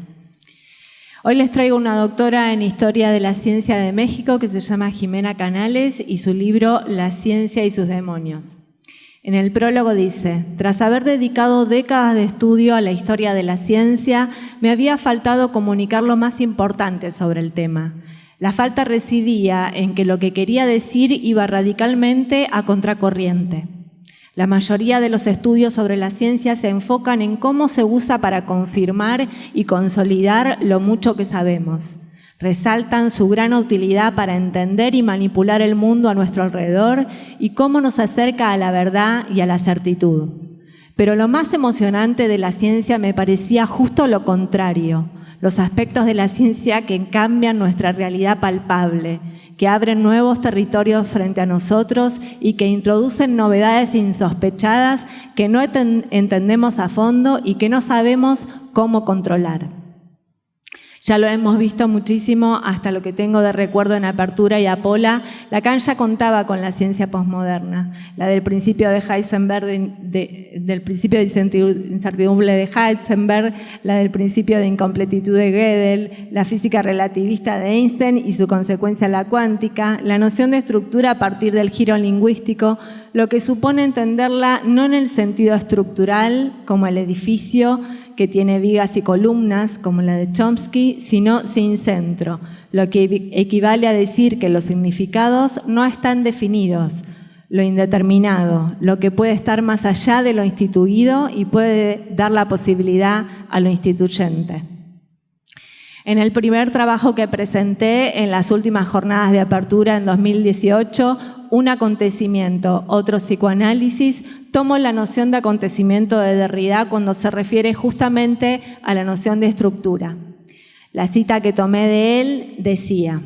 Hoy les traigo una doctora en Historia de la Ciencia de México que se llama Jimena Canales y su libro La ciencia y sus demonios. En el prólogo dice: tras haber dedicado décadas de estudio a la historia de la ciencia, me había faltado comunicar lo más importante sobre el tema. La falta residía en que lo que quería decir iba radicalmente a contracorriente. La mayoría de los estudios sobre la ciencia se enfocan en cómo se usa para confirmar y consolidar lo mucho que sabemos. Resaltan su gran utilidad para entender y manipular el mundo a nuestro alrededor y cómo nos acerca a la verdad y a la certitud. Pero lo más emocionante de la ciencia me parecía justo lo contrario, los aspectos de la ciencia que cambian nuestra realidad palpable, que abren nuevos territorios frente a nosotros y que introducen novedades insospechadas que no entendemos a fondo y que no sabemos cómo controlar. Ya lo hemos visto muchísimo, hasta lo que tengo de recuerdo en Apertura y Apola. Lacan ya contaba con la ciencia posmoderna, la del principio de Heisenberg, del principio de incertidumbre de Heisenberg, la del principio de incompletitud de Gödel, la física relativista de Einstein y su consecuencia la cuántica, la noción de estructura a partir del giro lingüístico, lo que supone entenderla no en el sentido estructural, como el edificio, que tiene vigas y columnas, como la de Chomsky, sino sin centro, lo que equivale a decir que los significados no están definidos, lo indeterminado, lo que puede estar más allá de lo instituido y puede dar la posibilidad a lo instituyente. En el primer trabajo que presenté en las últimas jornadas de Apertura en 2018, Un acontecimiento, otro psicoanálisis, tomo la noción de acontecimiento de Derrida cuando se refiere justamente a la noción de estructura. La cita que tomé de él decía: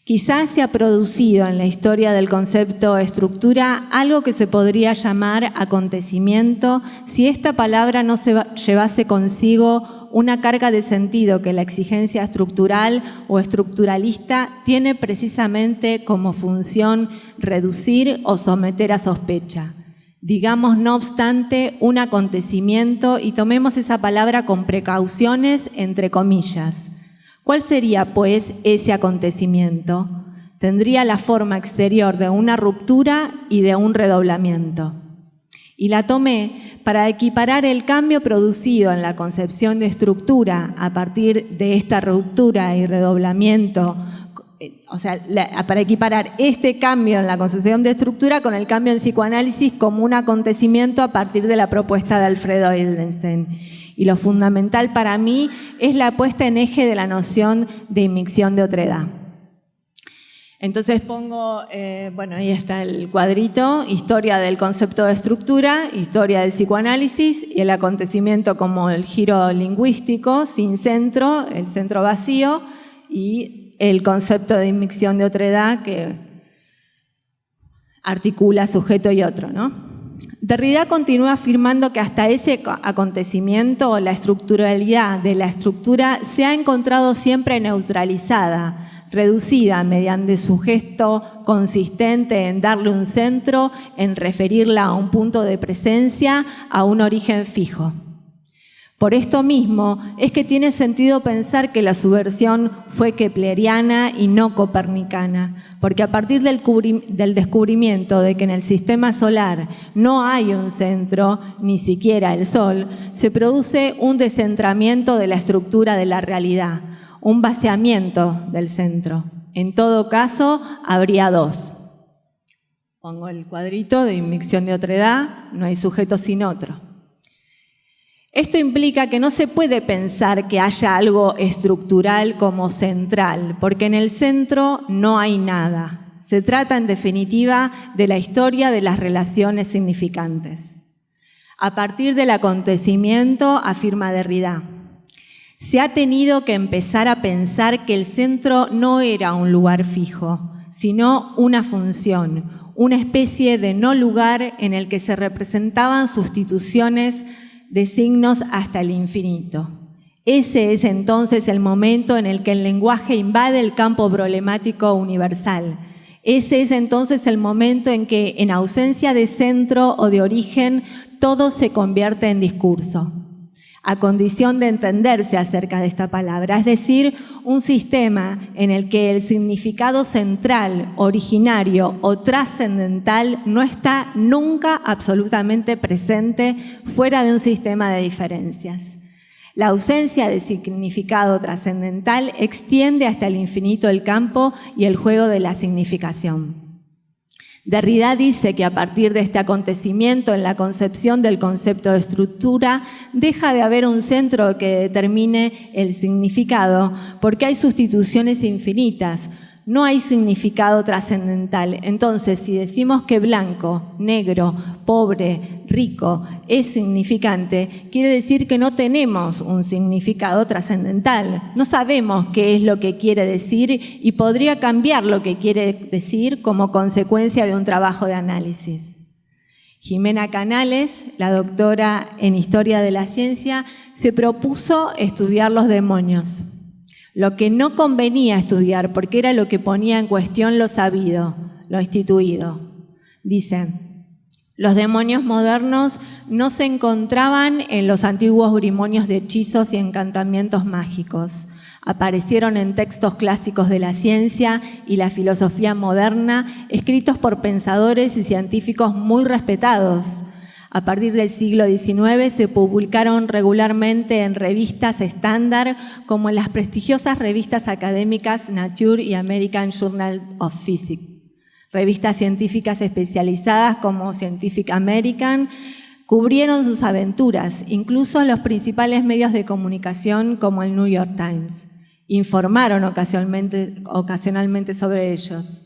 quizás se ha producido en la historia del concepto estructura algo que se podría llamar acontecimiento si esta palabra no se llevase consigo una carga de sentido que la exigencia estructural o estructuralista tiene precisamente como función reducir o someter a sospecha. Digamos, no obstante, un acontecimiento y tomemos esa palabra con precauciones entre comillas. ¿Cuál sería, pues, ese acontecimiento? Tendría la forma exterior de una ruptura y de un redoblamiento. Y la tomé para equiparar el cambio producido en la concepción de estructura a partir de esta ruptura y redoblamiento, o sea, para equiparar este cambio en la concepción de estructura con el cambio en psicoanálisis como un acontecimiento a partir de la propuesta de Alfredo Ildenstein. Y lo fundamental para mí es la puesta en eje de la noción de inmixción de otredad. Entonces pongo, bueno, ahí está el cuadrito, historia del concepto de estructura, historia del psicoanálisis y el acontecimiento como el giro lingüístico, sin centro, el centro vacío y el concepto de inmixción de otredad que articula sujeto y otro, ¿no? Derrida continúa afirmando que hasta ese acontecimiento la estructuralidad de la estructura se ha encontrado siempre neutralizada, reducida mediante su gesto consistente en darle un centro, en referirla a un punto de presencia, a un origen fijo. Por esto mismo es que tiene sentido pensar que la subversión fue kepleriana y no copernicana, porque a partir del descubrimiento de que en el sistema solar no hay un centro, ni siquiera el Sol, se produce un descentramiento de la estructura de la realidad, un vaciamiento del centro. En todo caso, habría dos. Pongo el cuadrito de inmixción de otredad, no hay sujeto sin otro. Esto implica que no se puede pensar que haya algo estructural como central, porque en el centro no hay nada. Se trata, en definitiva, de la historia de las relaciones significantes. A partir del acontecimiento, afirma Derrida, se ha tenido que empezar a pensar que el centro no era un lugar fijo, sino una función, una especie de no lugar en el que se representaban sustituciones de signos hasta el infinito. Ese es entonces el momento en el que el lenguaje invade el campo problemático universal. Ese es entonces el momento en que, en ausencia de centro o de origen, todo se convierte en discurso. a condición de entenderse acerca de esta palabra, es decir, un sistema en el que el significado central, originario o trascendental no está nunca absolutamente presente fuera de un sistema de diferencias. La ausencia de significado trascendental extiende hasta el infinito el campo y el juego de la significación. Derrida dice que a partir de este acontecimiento en la concepción del concepto de estructura deja de haber un centro que determine el significado porque hay sustituciones infinitas, no hay significado trascendental. Entonces, si decimos que blanco, negro, pobre, rico es significante, quiere decir que no tenemos un significado trascendental. No sabemos qué es lo que quiere decir y podría cambiar lo que quiere decir como consecuencia de un trabajo de análisis. Jimena Canales, la doctora en Historia de la Ciencia, se propuso estudiar los demonios. Lo que no convenía estudiar, porque era lo que ponía en cuestión lo sabido, lo instituido. Dice, los demonios modernos no se encontraban en los antiguos grimonios de hechizos y encantamientos mágicos. Aparecieron en textos clásicos de la ciencia y la filosofía moderna, escritos por pensadores y científicos muy respetados. A partir del siglo XIX se publicaron regularmente en revistas estándar como en las prestigiosas revistas académicas Nature y American Journal of Physics. Revistas científicas especializadas como Scientific American cubrieron sus aventuras, incluso los principales medios de comunicación como el New York Times. Informaron ocasionalmente sobre ellos.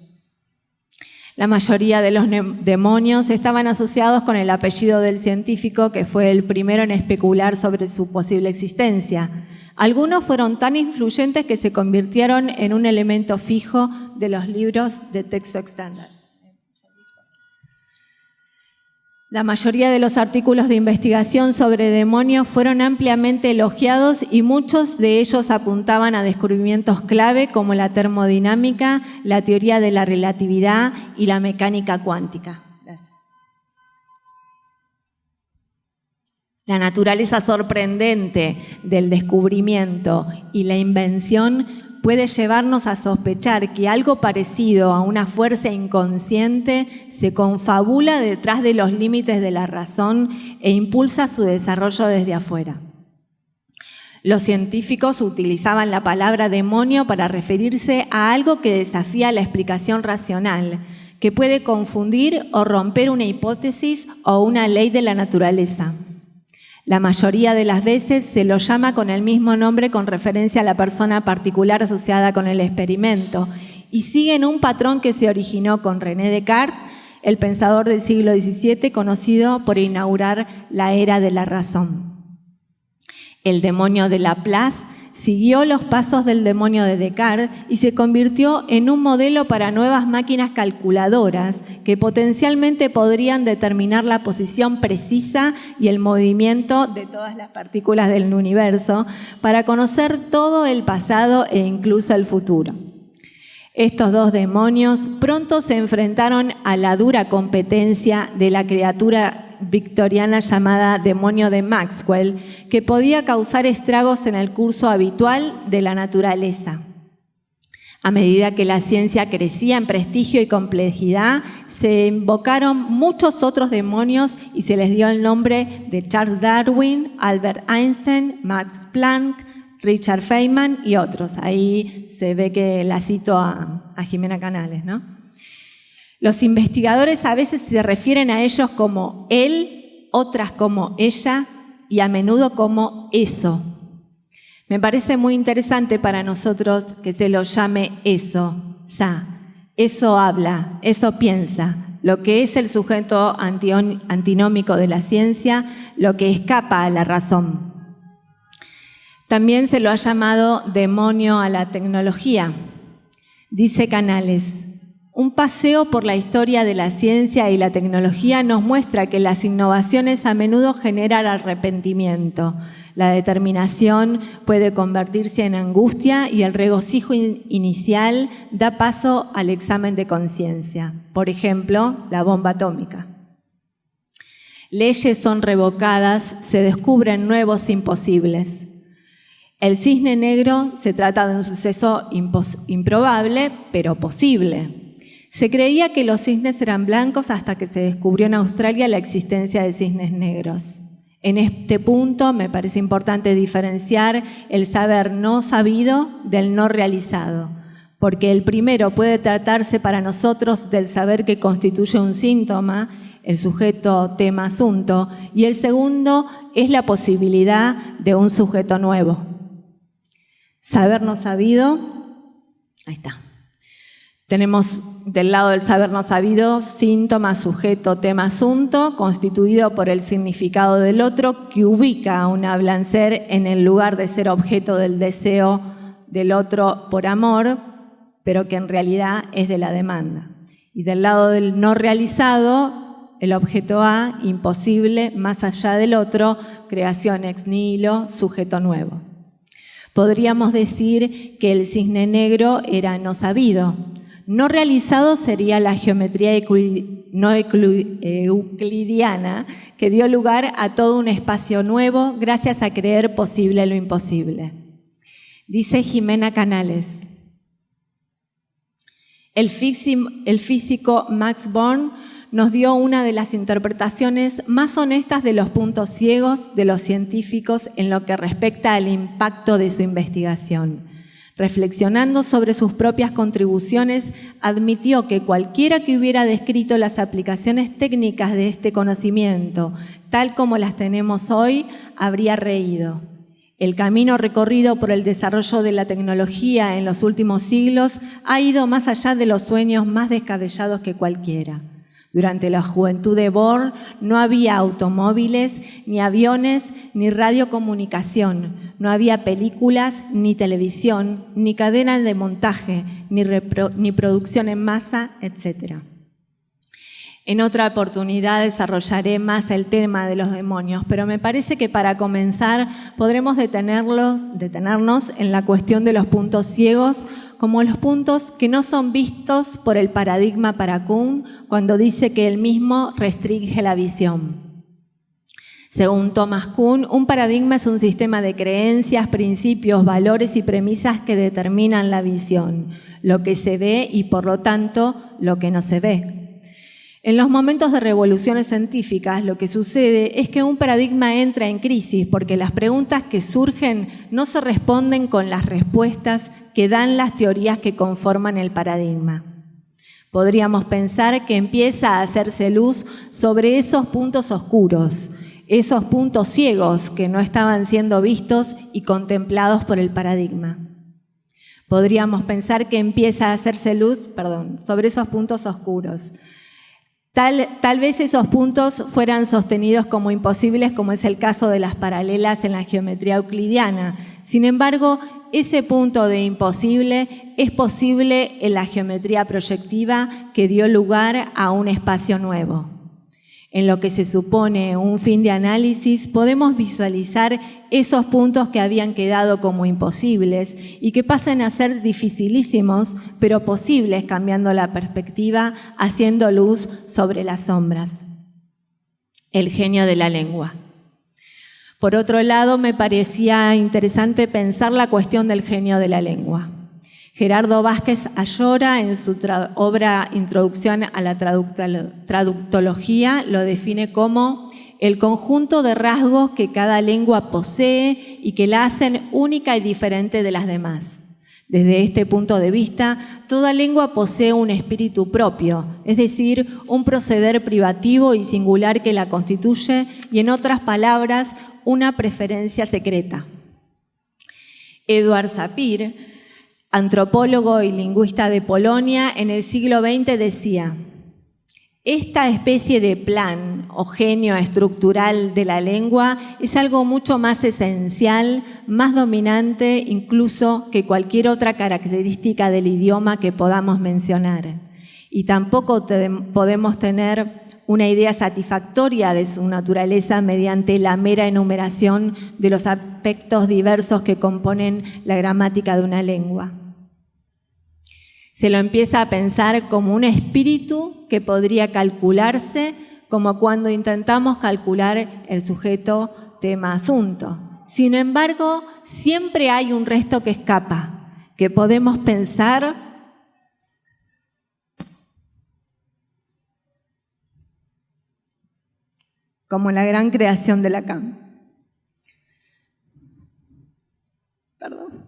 La mayoría de los demonios estaban asociados con el apellido del científico que fue el primero en especular sobre su posible existencia. Algunos fueron tan influyentes que se convirtieron en un elemento fijo de los libros de texto estándar. La mayoría de los artículos de investigación sobre demonios fueron ampliamente elogiados y muchos de ellos apuntaban a descubrimientos clave como la termodinámica, la teoría de la relatividad y la mecánica cuántica. Gracias. La naturaleza sorprendente del descubrimiento y la invención puede llevarnos a sospechar que algo parecido a una fuerza inconsciente se confabula detrás de los límites de la razón e impulsa su desarrollo desde afuera. Los científicos utilizaban la palabra demonio para referirse a algo que desafía la explicación racional, que puede confundir o romper una hipótesis o una ley de la naturaleza. La mayoría de las veces se lo llama con el mismo nombre con referencia a la persona particular asociada con el experimento y siguen un patrón que se originó con René Descartes, el pensador del siglo XVII conocido por inaugurar la era de la razón. El demonio de Laplace siguió los pasos del demonio de Descartes y se convirtió en un modelo para nuevas máquinas calculadoras que potencialmente podrían determinar la posición precisa y el movimiento de todas las partículas del universo para conocer todo el pasado e incluso el futuro. Estos dos demonios pronto se enfrentaron a la dura competencia de la criatura victoriana llamada demonio de Maxwell, que podía causar estragos en el curso habitual de la naturaleza. A medida que la ciencia crecía en prestigio y complejidad, se invocaron muchos otros demonios y se les dio el nombre de Charles Darwin, Albert Einstein, Max Planck, Richard Feynman y otros. Ahí se ve que la cito a Jimena Canales, ¿no? Los investigadores a veces se refieren a ellos como él, otras como ella y a menudo como eso. Me parece muy interesante para nosotros que se lo llame eso, eso habla, eso piensa, lo que es el sujeto antinómico de la ciencia, lo que escapa a la razón. También se lo ha llamado demonio a la tecnología. Dice Canales, un paseo por la historia de la ciencia y la tecnología nos muestra que las innovaciones a menudo generan arrepentimiento. La determinación puede convertirse en angustia y el regocijo inicial da paso al examen de conciencia. Por ejemplo, la bomba atómica. Leyes son revocadas, se descubren nuevos imposibles. El cisne negro se trata de un suceso improbable, pero posible. Se creía que los cisnes eran blancos hasta que se descubrió en Australia la existencia de cisnes negros. En este punto me parece importante diferenciar el saber no sabido del no realizado, porque el primero puede tratarse para nosotros del saber que constituye un síntoma, el sujeto, tema, asunto, y el segundo es la posibilidad de un sujeto nuevo. Saber no sabido, ahí está. Tenemos del lado del saber no sabido, síntoma, sujeto, tema, asunto, constituido por el significado del otro que ubica a un hablancer en el lugar de ser objeto del deseo del otro por amor, pero que en realidad es de la demanda. Y del lado del no realizado, el objeto A, imposible, más allá del otro, creación ex nihilo, sujeto nuevo. Podríamos decir que el cisne negro era no sabido. No realizado sería la geometría no euclidiana, que dio lugar a todo un espacio nuevo gracias a creer posible lo imposible. Dice Jimena Canales: el físico Max Born nos dio una de las interpretaciones más honestas de los puntos ciegos de los científicos en lo que respecta al impacto de su investigación. Reflexionando sobre sus propias contribuciones, admitió que cualquiera que hubiera descrito las aplicaciones técnicas de este conocimiento, tal como las tenemos hoy, habría reído. El camino recorrido por el desarrollo de la tecnología en los últimos siglos ha ido más allá de los sueños más descabellados que cualquiera. Durante la juventud de Bohr no había automóviles, ni aviones, ni radiocomunicación. No había películas, ni televisión, ni cadenas de montaje, ni producción en masa, etc. En otra oportunidad desarrollaré más el tema de los demonios, pero me parece que para comenzar podremos detenernos en la cuestión de los puntos ciegos, como los puntos que no son vistos por el paradigma para Kuhn cuando dice que él mismo restringe la visión. Según Thomas Kuhn, un paradigma es un sistema de creencias, principios, valores y premisas que determinan la visión, lo que se ve y por lo tanto lo que no se ve. En los momentos de revoluciones científicas, lo que sucede es que un paradigma entra en crisis porque las preguntas que surgen no se responden con las respuestas que dan las teorías que conforman el paradigma. Podríamos pensar que empieza a hacerse luz sobre esos puntos oscuros, esos puntos ciegos que no estaban siendo vistos y contemplados por el paradigma. Podríamos pensar que empieza a hacerse luz, sobre esos puntos oscuros. Tal vez esos puntos fueran sostenidos como imposibles, como es el caso de las paralelas en la geometría euclidiana. Sin embargo, ese punto de imposible es posible en la geometría proyectiva que dio lugar a un espacio nuevo. En lo que se supone un fin de análisis, podemos visualizar esos puntos que habían quedado como imposibles y que pasan a ser dificilísimos, pero posibles, cambiando la perspectiva, haciendo luz sobre las sombras. El genio de la lengua. Por otro lado, me parecía interesante pensar la cuestión del genio de la lengua. Gerardo Vázquez Ayora, en su obra Introducción a la Traductología, lo define como el conjunto de rasgos que cada lengua posee y que la hacen única y diferente de las demás. Desde este punto de vista, toda lengua posee un espíritu propio, es decir, un proceder privativo y singular que la constituye y, en otras palabras, una preferencia secreta. Eduard Sapir, antropólogo y lingüista de Polonia, en el siglo XX decía: esta especie de plan o genio estructural de la lengua es algo mucho más esencial, más dominante incluso que cualquier otra característica del idioma que podamos mencionar. Y tampoco podemos tener una idea satisfactoria de su naturaleza mediante la mera enumeración de los aspectos diversos que componen la gramática de una lengua. Se lo empieza a pensar como un espíritu que podría calcularse, como cuando intentamos calcular el sujeto, tema, asunto. Sin embargo, siempre hay un resto que escapa, que podemos pensar como la gran creación de Lacan. Perdón.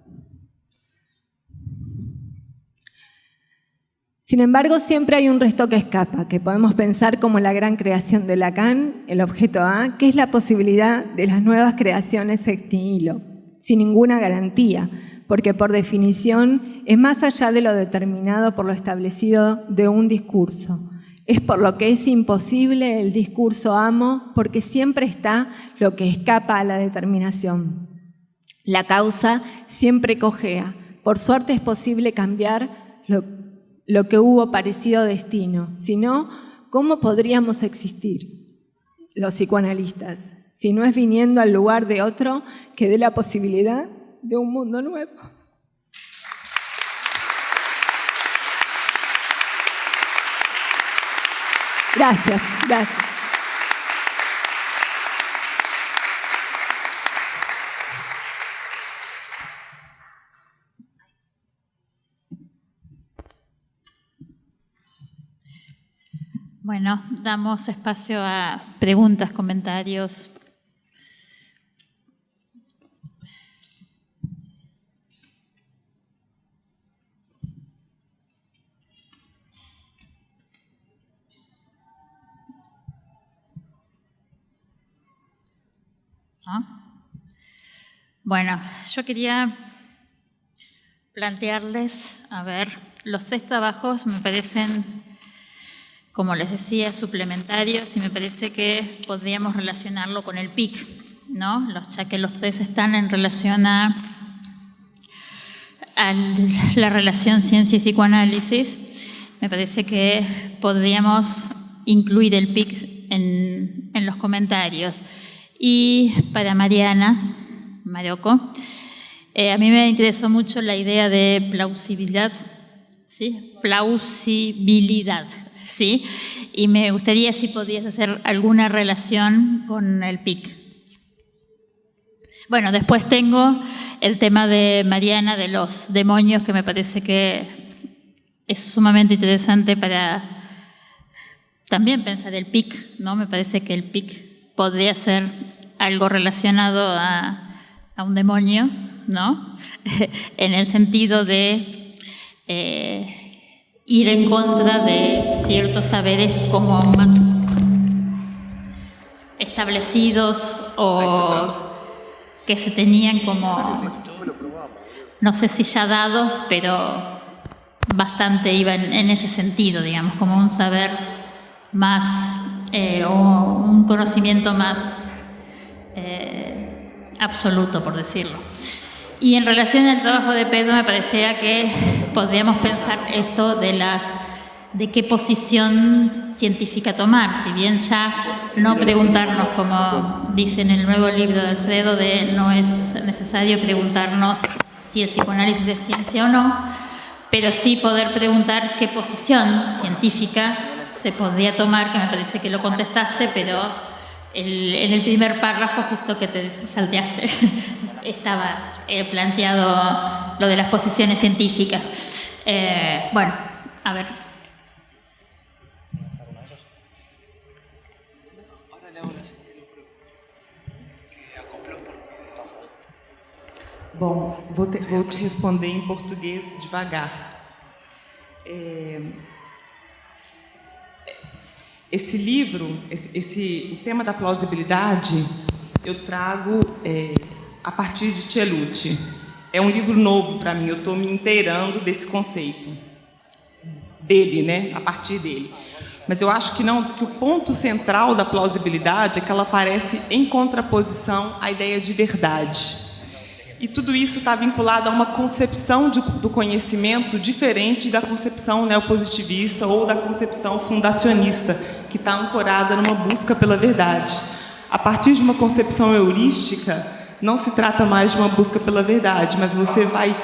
Sin embargo, siempre hay un resto que escapa, que podemos pensar como la gran creación de Lacan, el objeto A, que es la posibilidad de las nuevas creaciones ex nihilo, sin ninguna garantía, porque por definición es más allá de lo determinado por lo establecido de un discurso. Es por lo que es imposible el discurso amo, porque siempre está lo que escapa a la determinación. La causa siempre cojea. Por suerte es posible cambiar lo que hubo parecido destino. Si no, ¿cómo podríamos existir los psicoanalistas? Si no es viniendo al lugar de otro que dé la posibilidad de un mundo nuevo. Gracias, gracias. Bueno, damos espacio a preguntas, comentarios. ¿No? Bueno, yo quería plantearles, a ver, los 3 trabajos me parecen, como les decía, suplementarios y me parece que podríamos relacionarlo con el PIC, ¿no? Ya que los 3 están en relación a la relación ciencia y psicoanálisis, me parece que podríamos incluir el PIC en los comentarios. Y para Mariana Maroco, a mí me interesó mucho la idea de plausibilidad, ¿sí? Plausibilidad, ¿sí? Y me gustaría si podías hacer alguna relación con el PIC. Bueno, después tengo el tema de Mariana de los demonios, que me parece que es sumamente interesante para también pensar el PIC, ¿no? Me parece que el PIC podría ser algo relacionado a un demonio, ¿no? En el sentido de ir en contra de ciertos saberes como más establecidos o que se tenían como, no sé si ya dados, pero bastante iban en ese sentido, digamos, como un saber más o un conocimiento más absoluto, por decirlo. Y en relación al trabajo de Pedro, me parecía que podríamos pensar esto de qué posición científica tomar, si bien ya no preguntarnos, como dice en el nuevo libro de Alfredo, no es necesario preguntarnos si el psicoanálisis es ciencia o no, pero sí poder preguntar qué posición científica se podría tomar, que me parece que lo contestaste, pero en el primer párrafo justo que te salteaste estaba planteado lo de las posiciones científicas. Bueno, a ver. Bom, vou te responder em português devagar. Esse livro, o tema da plausibilidade, eu trago a partir de Celucci. É um livro novo para mim, eu estou me inteirando desse conceito dele, né? A partir dele. Mas eu acho que o ponto central da plausibilidade é que ela aparece em contraposição à ideia de verdade. E tudo isso está vinculado a uma concepção do conhecimento diferente da concepção neopositivista ou da concepção fundacionista, que está ancorada numa busca pela verdade. A partir de uma concepção heurística, não se trata mais de uma busca pela verdade, mas você vai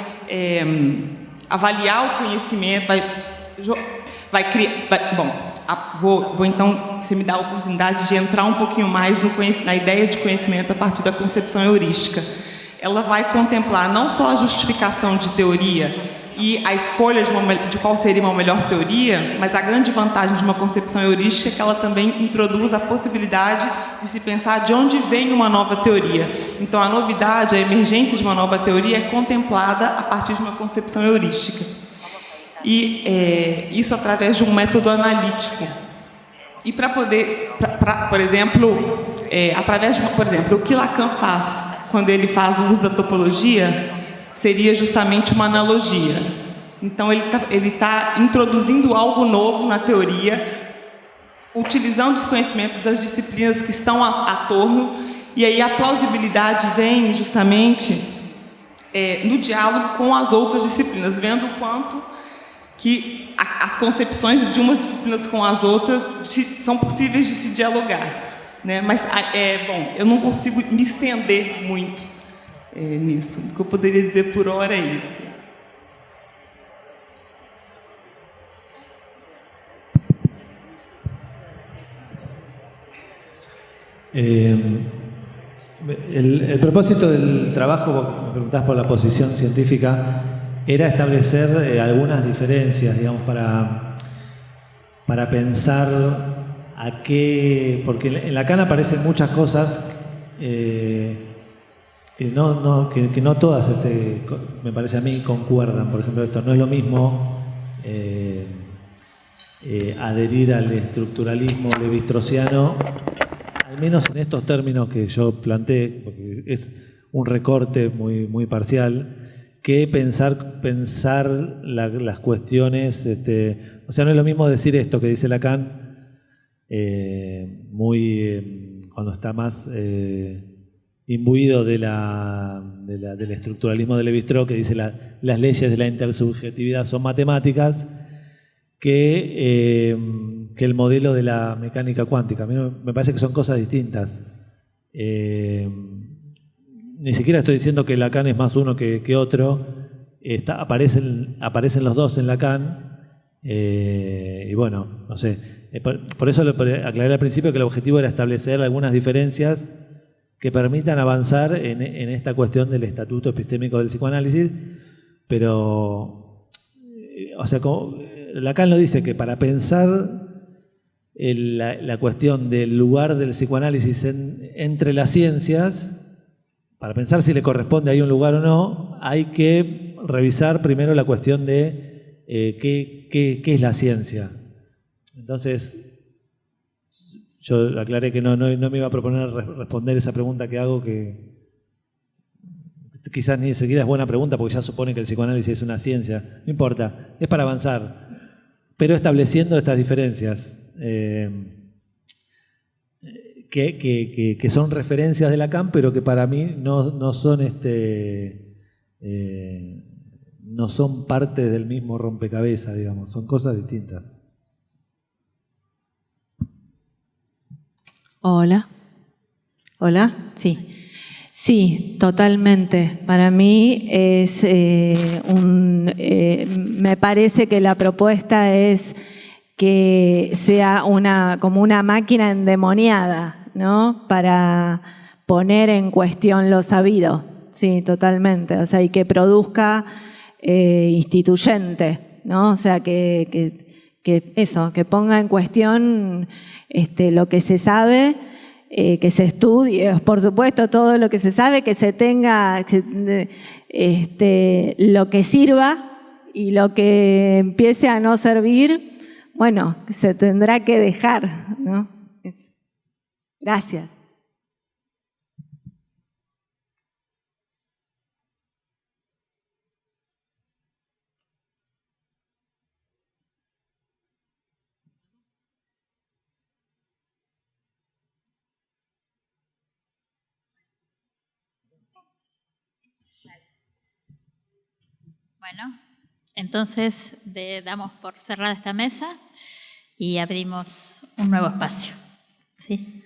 avaliar o conhecimento, vai Vou então, você me dá a oportunidade de entrar um pouquinho mais na ideia de conhecimento a partir da concepção heurística. Ela vai contemplar não só a justificação de teoria e a escolha de qual seria uma melhor teoria, mas a grande vantagem de uma concepção heurística é que ela também introduz a possibilidade de se pensar de onde vem uma nova teoria. Então, a novidade, a emergência de uma nova teoria é contemplada a partir de uma concepção heurística. E isso através de um método analítico. E para poder, por exemplo, o que Lacan faz quando ele faz o uso da topologia seria justamente uma analogia. Então, ele tá introduzindo algo novo na teoria, utilizando os conhecimentos das disciplinas que estão a torno, e aí a plausibilidade vem justamente no diálogo com as outras disciplinas, vendo o quanto que as concepções de umas disciplinas com as outras são possíveis de se dialogar, né? Mas, eu não consigo me estender muito nisso. O que eu poderia dizer por hora é isso. El propósito del trabajo, me preguntás por la posición científica, era establecer algunas diferencias, digamos, para pensar a qué... Porque en Lacan aparecen muchas cosas que no todas, me parece a mí, concuerdan. Por ejemplo, esto no es lo mismo adherir al estructuralismo levi-straussiano, al menos en estos términos que yo planteé, porque es un recorte muy parcial, que pensar las cuestiones, o sea, no es lo mismo decir esto que dice Lacan, cuando está más imbuido del estructuralismo de Levi-Strauss, que dice las leyes de la intersubjetividad son matemáticas, que el modelo de la mecánica cuántica. A mí me parece que son cosas distintas. Ni siquiera estoy diciendo que Lacan es más uno que otro. Aparecen los dos en Lacan. Y bueno, no sé. Por eso aclaré al principio que el objetivo era establecer algunas diferencias que permitan avanzar en esta cuestión del estatuto epistémico del psicoanálisis. Pero, o sea, Lacan lo dice que para pensar la cuestión del lugar del psicoanálisis entre las ciencias, para pensar si le corresponde ahí un lugar o no, hay que revisar primero la cuestión de qué es la ciencia. Entonces, yo aclaré que no me iba a proponer responder esa pregunta que hago, que quizás ni siquiera es buena pregunta porque ya supone que el psicoanálisis es una ciencia. No importa, es para avanzar, pero estableciendo estas diferencias. Que son referencias de Lacan, pero que para mí no son parte del mismo rompecabezas, digamos, son cosas distintas. Hola. Hola, sí. Sí, totalmente. Para mí me parece que la propuesta es que sea como una máquina endemoniada, ¿no? Para poner en cuestión lo sabido. Sí, totalmente. O sea, y que produzca instituyente, ¿no? O sea, que ponga en cuestión lo que se sabe, que se estudie, por supuesto, todo lo que se sabe, que se tenga lo que sirva y lo que empiece a no servir, bueno, se tendrá que dejar, ¿no? Gracias. Bueno, entonces damos por cerrada esta mesa y abrimos un nuevo espacio. ¿Sí?